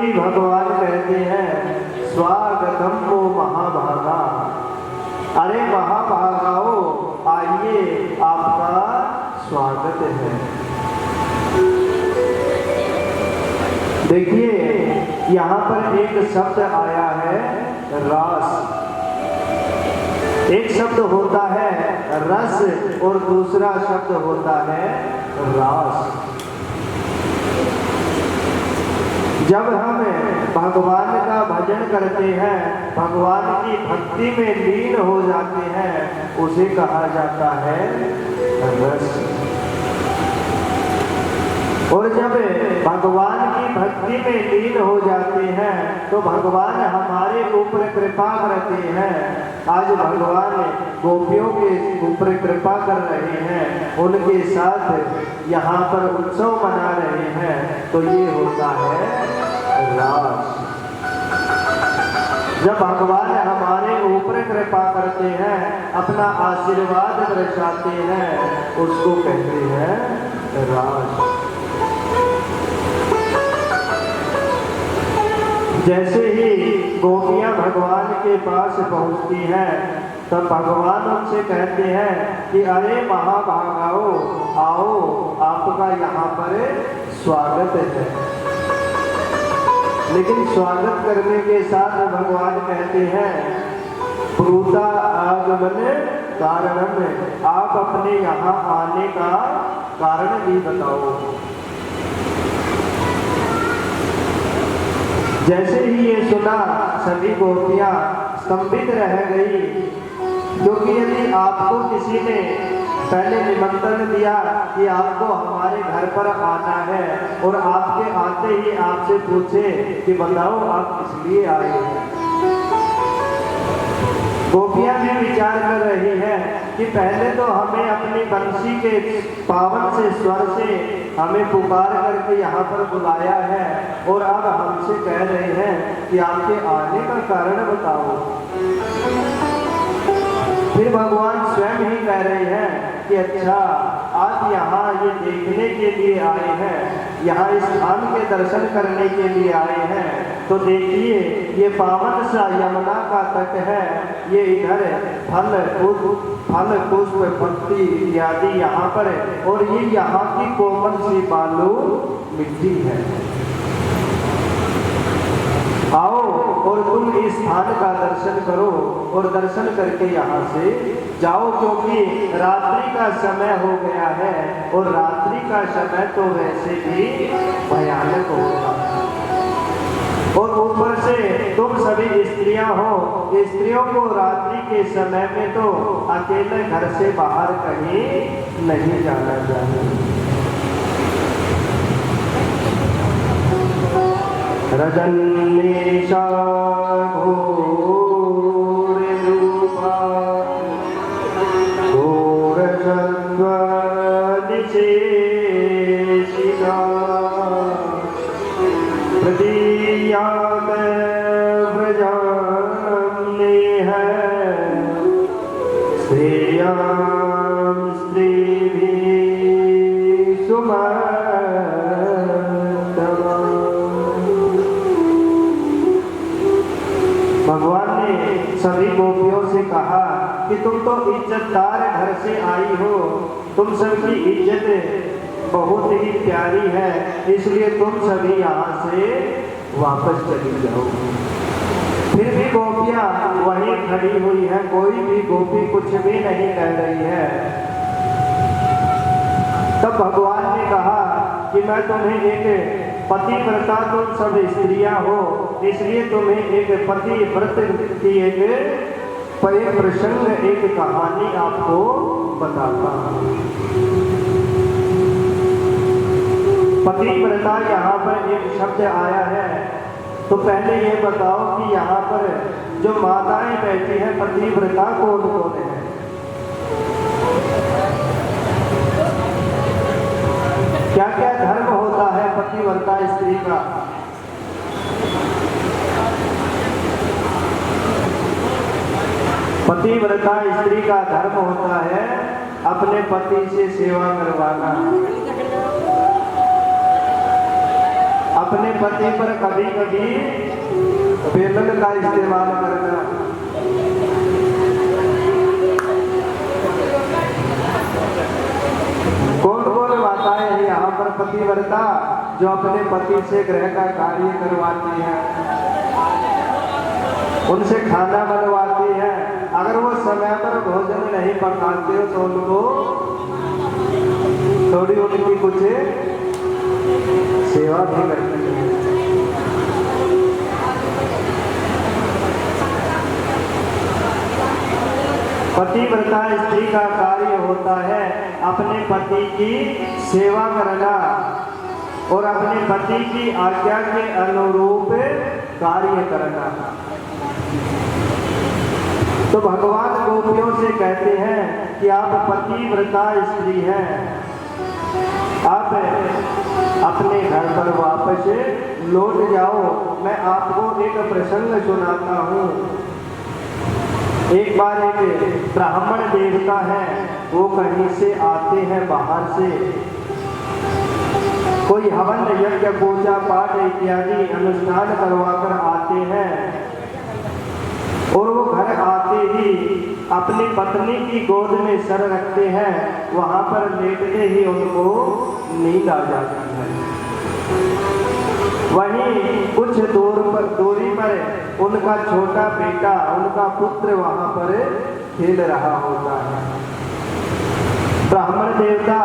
ही भगवान कहते हैं स्वागतम ओ महाभागा। अरे महाभागाओ, आइए आपका स्वागत है। देखिए यहाँ पर एक शब्द आया है रास। एक शब्द होता है रस और दूसरा शब्द होता है रास। जब हम भगवान का भजन करते हैं, भगवान की भक्ति में लीन हो जाते हैं, उसे कहा जाता है रस। और जब भगवान की भक्ति में लीन हो जाते हैं तो भगवान हमारे ऊपर कृपा करते हैं। आज भगवान गोपियों के ऊपर कृपा कर रहे हैं, उनके साथ यहाँ पर उत्सव मना रहे हैं, तो ये होता है रास। जब भगवान हमारे ऊपर कृपा करते हैं, अपना आशीर्वाद बरसाते हैं, उसको कहते हैं रास। जैसे ही गोपियां भगवान के पास पहुंचती हैं, तब भगवान उनसे कहते हैं कि अरे महाभागाओ, आओ आपका यहाँ पर स्वागत है। लेकिन स्वागत करने के साथ भगवान कहते हैं प्रूता आगमन कारणम, आप अपने यहाँ आने का कारण भी बताओ। जैसे ही ये सुना सभी गोपियां स्तंभित रह गई, क्योंकि यदि आपको किसी ने पहले निमंत्रण दिया कि आपको हमारे घर पर आना है और आपके आते ही आपसे पूछे कि बताओ आप किस लिए आए हैं। गोपियां भी विचार कर रही हैं कि पहले तो हमें अपनी बंसी के पावन से स्वर से हमें पुकार करके यहाँ पर बुलाया है, और अब हमसे कह रहे हैं कि आपके आने का कारण बताओ। फिर भगवान स्वयं ही कह रहे हैं कि अच्छा, आप यहाँ ये देखने के लिए आए हैं, यहाँ इस धाम के दर्शन करने के लिए आए हैं, तो देखिए ये पावन सा यमुना का तट है, ये इधर फल पुष्प पत्ती इत्यादि यहाँ पर है, और ये यहाँ की कोमल सी बालू मिट्टी है। आओ और तुम इस स्थान का दर्शन करो और दर्शन करके यहाँ से जाओ, क्योंकि रात्रि का समय हो गया है और रात्रि का समय तो वैसे भी भयानक होगा। और ऊपर से तुम सभी स्त्रियां हो, स्त्रियों को रात्रि के समय में तो अकेले घर से बाहर कहीं नहीं जाना चाहिए। रजनीशा घोर रूपा घोर सत्व निशेषिका प्रदीयात व्रजाम्नेह श्रेयां स्त्रीभिः सुमध्यमा। भगवान ने सभी गोपियों से कहा कि तुम तो इज्जतदार घर से आई हो, तुम सबकी इज्जत बहुत ही प्यारी है, इसलिए तुम सभी यहाँ से वापस चली जाओ। फिर भी गोपियाँ वहीं खड़ी हुई है, कोई भी गोपी कुछ भी नहीं कह रही है। तब भगवान ने कहा कि मैं तुम्हें एक पतिव्रता, तुम सब स्त्रियां हो, इसलिए तुम्हें एक पति व्रत की एक प्रसंग, एक कहानी आपको बताता हूं। पतिव्रता यहाँ पर एक शब्द आया है, तो पहले ये बताओ कि यहाँ पर जो माताएं बैठी हैं पतिव्रता कौन कौन है? क्या क्या धर्म होता है पतिव्रता स्त्री का? पतिव्रता स्त्री का धर्म होता है अपने पति से सेवा करवाना। अपने पति पर कभी कभी बेलन का इस्तेमाल करना। कौन कौन माताएं हैं यहाँ पर पतिव्रता जो अपने पति से गृह का कार्य करवाती है, उनसे खाना बनवाती है। अगर वो समय पर भोजन नहीं पकाते हो तो उनको थोड़ी उनकी कुछ सेवा भी करती है। पतिव्रता स्त्री का कार्य होता है अपने पति की सेवा करना और अपने पति की आज्ञा के अनुरूप कार्य करना। तो भगवान गोपियों से कहते हैं कि आप पतिव्रता स्त्री हैं, आप अपने घर पर वापस लौट जाओ। मैं आपको एक प्रसंग सुनाता हूँ। एक बार एक ब्राह्मण देवता है, वो कहीं से आते हैं बाहर से, कोई हवन यज्ञ पूजा पाठ इत्यादि अनुष्ठान करवाकर आते हैं और वो घर आते ही अपनी पत्नी की गोद में सर रखते हैं। वहां पर लेटते ही उनको नींद आ जाती है। वहीं कुछ दूरी पर उनका छोटा बेटा, उनका पुत्र वहां पर खेल रहा होता है। ब्राह्मण देवता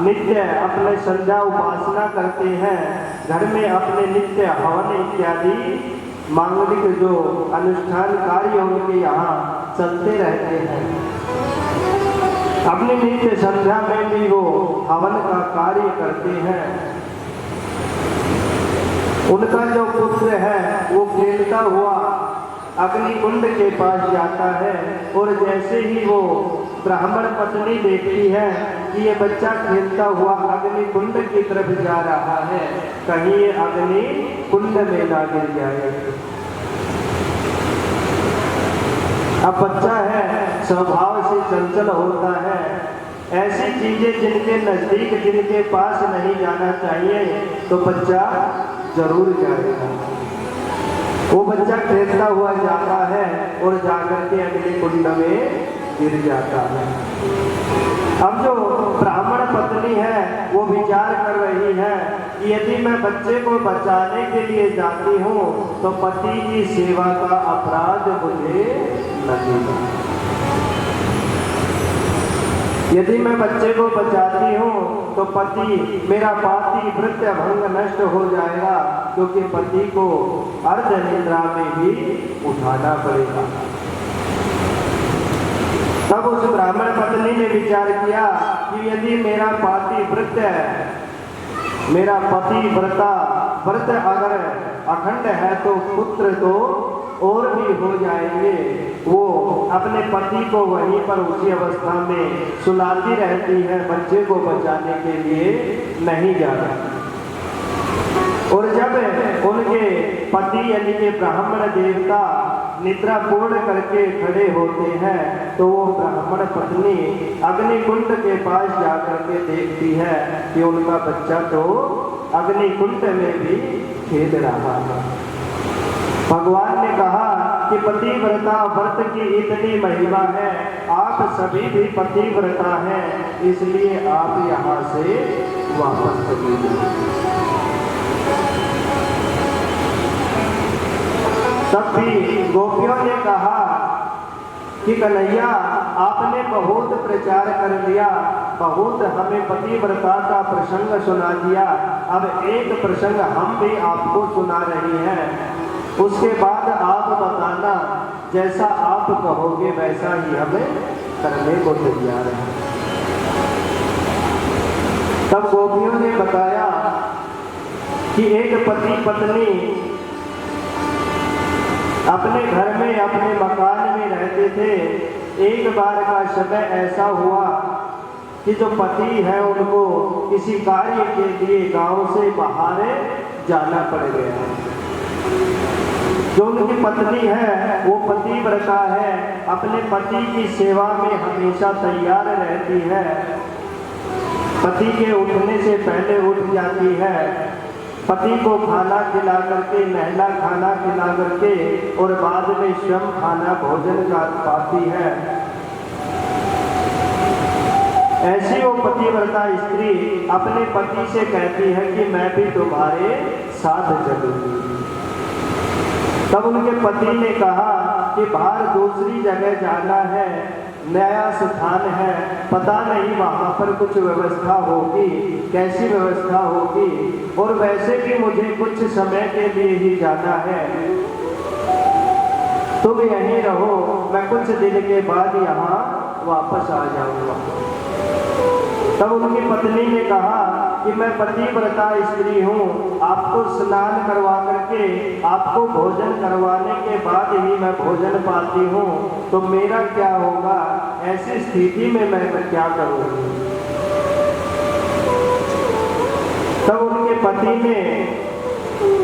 नित्य अपने संध्या उपासना करते हैं, घर में अपने नित्य हवन इत्यादि मांगलिक जो अनुष्ठान कार्य उनके यहाँ चलते रहते हैं। अपनी नित्य संध्या में भी वो हवन का कार्य करते हैं। उनका जो पुत्र है वो खेलता हुआ अग्निकुंड के पास जाता है और जैसे ही वो ब्राह्मण पत्नी देखती है कि ये बच्चा खेलता हुआ अग्निकुंड की तरफ जा रहा है, कहीं ये अग्नि कुंड में ना गिर जाए। अब बच्चा है स्वभाव से चंचल होता है, ऐसी चीजें जिनके नजदीक जिनके पास नहीं जाना चाहिए तो बच्चा जरूर जाएगा। वो बच्चा खेलता हुआ जाता है और जाकर के अग्नि कुंड में गिर जाता है। अब जो ब्राह्मण पत्नी है वो विचार कर रही है कि यदि मैं बच्चे को बचाने के लिए जाती हूँ तो पति की सेवा का अपराध मुझे लगेगा। यदि मैं बच्चे को बचाती हूँ तो पति मेरा पातिव्रत्य भंग नष्ट हो जाएगा, क्योंकि पति को अर्ध निद्रा में भी उठाना पड़ेगा। तब उस ब्राह्मण पत्नी ने विचार किया कि यदि मेरा पातिव्रत्य, मेरा पतिव्रता व्रत अगर अखंड है तो पुत्र तो और भी हो जाएंगे। वो अपने पति को वहीं पर उसी अवस्था में सुलाती रहती है, बच्चे को बचाने के लिए नहीं जा रही। और जब उनके पति यानी कि ब्राह्मण देवता निद्रा पूर्ण करके खड़े होते हैं तो वो ब्राह्मण पत्नी अग्निकुंड के पास जाकर के देखती है कि उनका बच्चा तो अग्निकुंड में भी खेल रहा है। भगवान ने कहा कि पतिव्रता व्रत की इतनी महिमा है, आप सभी भी पतिव्रता हैं, इसलिए आप यहाँ से वापस चले जाओ। तब भी गोपियों ने कहा कि कन्हैया आपने बहुत प्रचार कर लिया, बहुत हमें पतिव्रता का प्रसंग सुना दिया, अब एक प्रसंग हम भी आपको सुना रही हैं, उसके बाद आप बताना, जैसा आप कहोगे वैसा ही हमें करने को तैयार है। तब गोपियों ने बताया कि एक पति पत्नी अपने घर में अपने मकान में रहते थे। एक बार का समय ऐसा हुआ कि जो पति है उनको किसी कार्य के लिए गांव से बाहर जाना पड़ गया। जो उनकी पत्नी है वो पतिव्रता है, अपने पति की सेवा में हमेशा तैयार रहती है, पति के उठने से पहले उठ जाती है, पति को खाना खिला करके, महला खाना खिला करके और बाद में स्वयं खाना भोजन का पाती है, ऐसी वो पतिव्रता स्त्री अपने पति से कहती है कि मैं भी तुम्हारे साथ चलूंगी। तब उनके पति ने कहा कि बाहर दूसरी जगह जाना है, नया स्थान है, पता नहीं वहाँ पर कुछ व्यवस्था होगी, कैसी व्यवस्था होगी, और वैसे भी मुझे कुछ समय के लिए ही जाना है, तुम यहीं रहो, मैं कुछ दिन के बाद यहाँ वापस आ जाऊंगा। तब उनकी पत्नी ने कहा कि मैं पतिव्रता स्त्री हूँ, आपको स्नान करवा करके आपको भोजन करवाने के बाद ही मैं भोजन पाती हूँ, तो मेरा क्या होगा, ऐसी स्थिति में मैं क्या करूँगी। तब उनके पति ने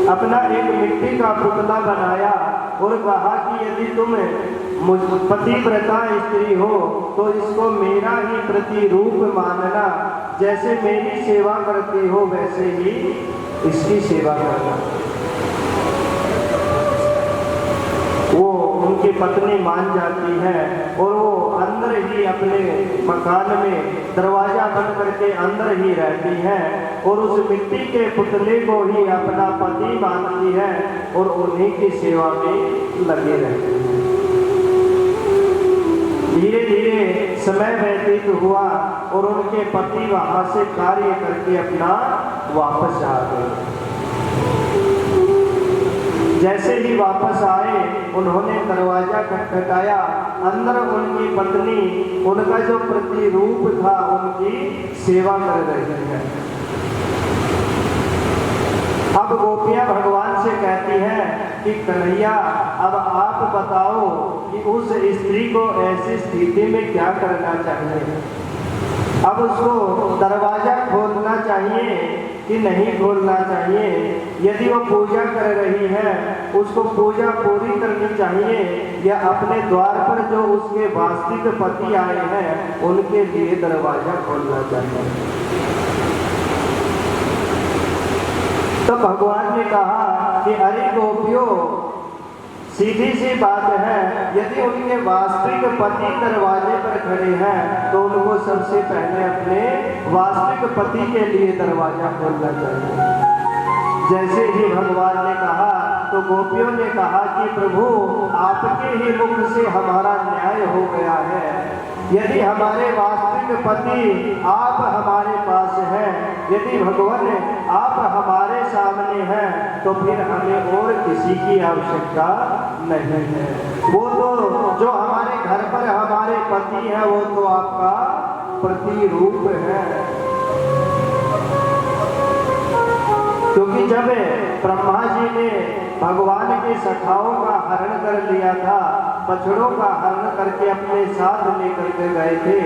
अपना एक मिट्टी का पुतला बनाया और कहा कि यदि तुम पतिव्रता स्त्री हो तो इसको मेरा ही प्रतिरूप मानना, जैसे मेरी सेवा करती हो वैसे ही इसकी सेवा करना। वो उनकी पत्नी मान जाती है और वो अंदर ही अपने मकान में दरवाजा बंद करके अंदर ही रहती है और उस मिट्टी के पुतले को ही अपना पति मानती है और उन्हीं की सेवा में लगे रहती है। धीरे धीरे समय व्यतीत हुआ और उनके पति वहां से कार्य करके अपना वापस आ गए। जैसे ही वापस आए उन्होंने दरवाजा खटखटाया, अंदर उनकी पत्नी उनका जो प्रतिरूप था उनकी सेवा कर रही है। अब गोपियां भगवान से कहती हैं कि कन्हैया अब आप बताओ कि उस स्त्री को ऐसी स्थिति में क्या करना चाहिए। अब उसको दरवाजा खोलना चाहिए कि नहीं खोलना चाहिए। यदि वो पूजा कर रही है उसको पूजा पूरी करनी चाहिए या अपने द्वार पर जो उसके वास्तविक पति आए हैं उनके लिए दरवाजा खोलना चाहिए। तो भगवान ने कहा कि अरे गोपियों, सीधी सी बात है, यदि उनके वास्तविक पति दरवाजे पर खड़े हैं तो उनको सबसे पहले अपने वास्तविक पति के लिए दरवाजा खोलना चाहिए। जैसे ही भगवान ने कहा तो गोपियों ने कहा कि प्रभु आपके ही मुख से हमारा न्याय हो गया है। यदि हमारे वास्तविक पति आप हमारे पास हैं, यदि भगवान आप हमारे सामने हैं तो फिर हमें और किसी की आवश्यकता नहीं है। वो तो जो हमारे घर पर हमारे पति है वो तो आपका प्रतिरूप है। क्योंकि जब ब्रह्मा जी ने भगवान के सखाओं का हरण कर लिया था, बछड़ों का हरण करके अपने साथ लेकर के गए थे,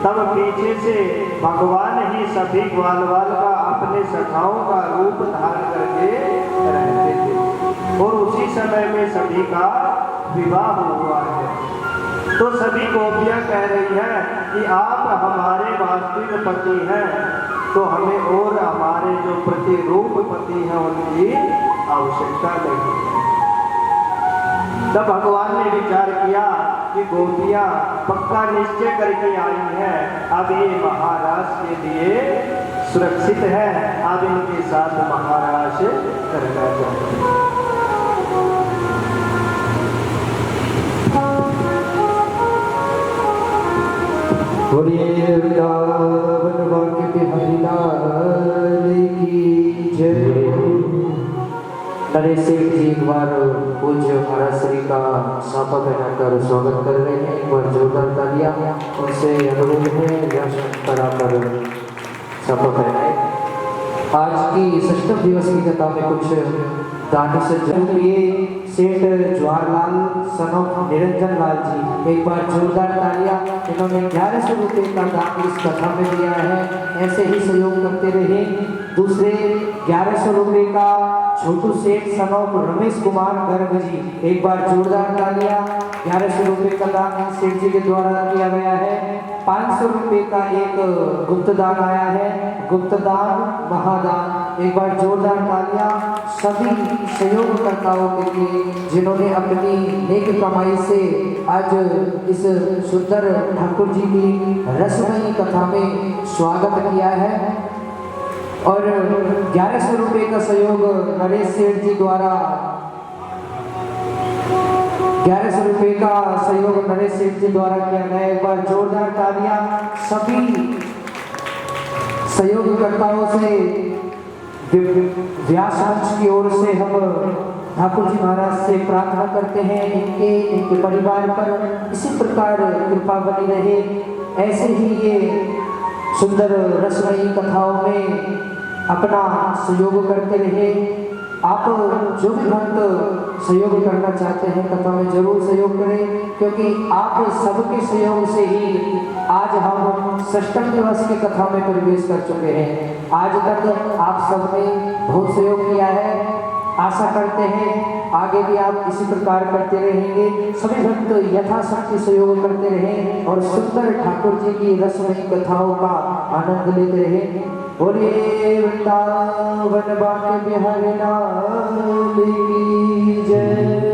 तब पीछे से भगवान ही सभी ग्वाल का अपने सखाओं का रूप धारण करके रहते थे और उसी समय में सभी का विवाह हुआ है। तो सभी गोपियां कह रही हैं कि आप हमारे वास्तविक पति हैं तो हमें और हमारे जो प्रतिरूप पति हैं उनकी आवश्यकता नहीं है। तब भगवान ने विचार किया कि गोपियां पक्का निश्चय करके आई हैं, अब ये महाराज के लिए सुरक्षित है, अब इनके साथ महाराज करना चाहिए। बोलिए वृंदावन वाक्य के हरिलाल की जय। नरेश सेठ जी एक बार पूज्य महाराज श्री का साफा पहनाकर स्वागत कर रहे हैं। एक बार जोरदार तालियां उनसे अनुरोध है कराकर साफा पहनाए। आज की षष्ठम दिवस की कथा में कुछ दानी से जरूर ये सेठ जवाहरलाल सन ऑफ निरंजन लाल जी। एक बार जोरदार तालियां। इन्होंने 1100 रुपये का दान इस कथा में दिया है। ऐसे ही सहयोग करते रहे। दूसरे 1100 रुपये का छोटू सेठ सन ऑफ रमेश कुमार गर्ग जी। एक बार जोरदार तालियां। 1100 रुपये का दान सेठ जी के द्वारा किया गया है। 500 रुपये का एक गुप्त दान आया है। गुप्त दान महादान। एक बार जोरदार तालियां सभी सहयोगकर्ताओं के लिए जिन्होंने अपनी नेक कमाई से आज इस सुंदर ठाकुर जी की रसमयी कथा में स्वागत किया है। और 1100 रुपये का सहयोग नरेश सेठ जी द्वारा 1100 रुपये का सहयोग नरेश सेठ जी द्वारा किया गया। एक बार जोरदार तालियां सभी सहयोगकर्ताओं से। व्यास मंच की ओर से हम ठाकुर जी महाराज से प्रार्थना करते हैं इनके परिवार पर इसी प्रकार कृपा बनी रहे। ऐसे ही ये सुंदर रसमयी कथाओं में अपना सहयोग करते रहे। आप जो भी भक्त सहयोग करना चाहते हैं कथा में जरूर सहयोग करें, क्योंकि आप सबके सहयोग से ही आज हम षष्ठम दिवस की कथा में प्रवेश कर चुके हैं। आज तक आप सबने बहुत सहयोग किया है। आशा करते हैं आगे भी आप इसी प्रकार करते रहेंगे। सभी भक्त यथाशक्ति सहयोग करते रहें और सुंदर ठाकुर जी की रसमयी कथाओं का आनंद लेते रहें। बोलिए वृंदावन बांके बिहारी लाल की जय।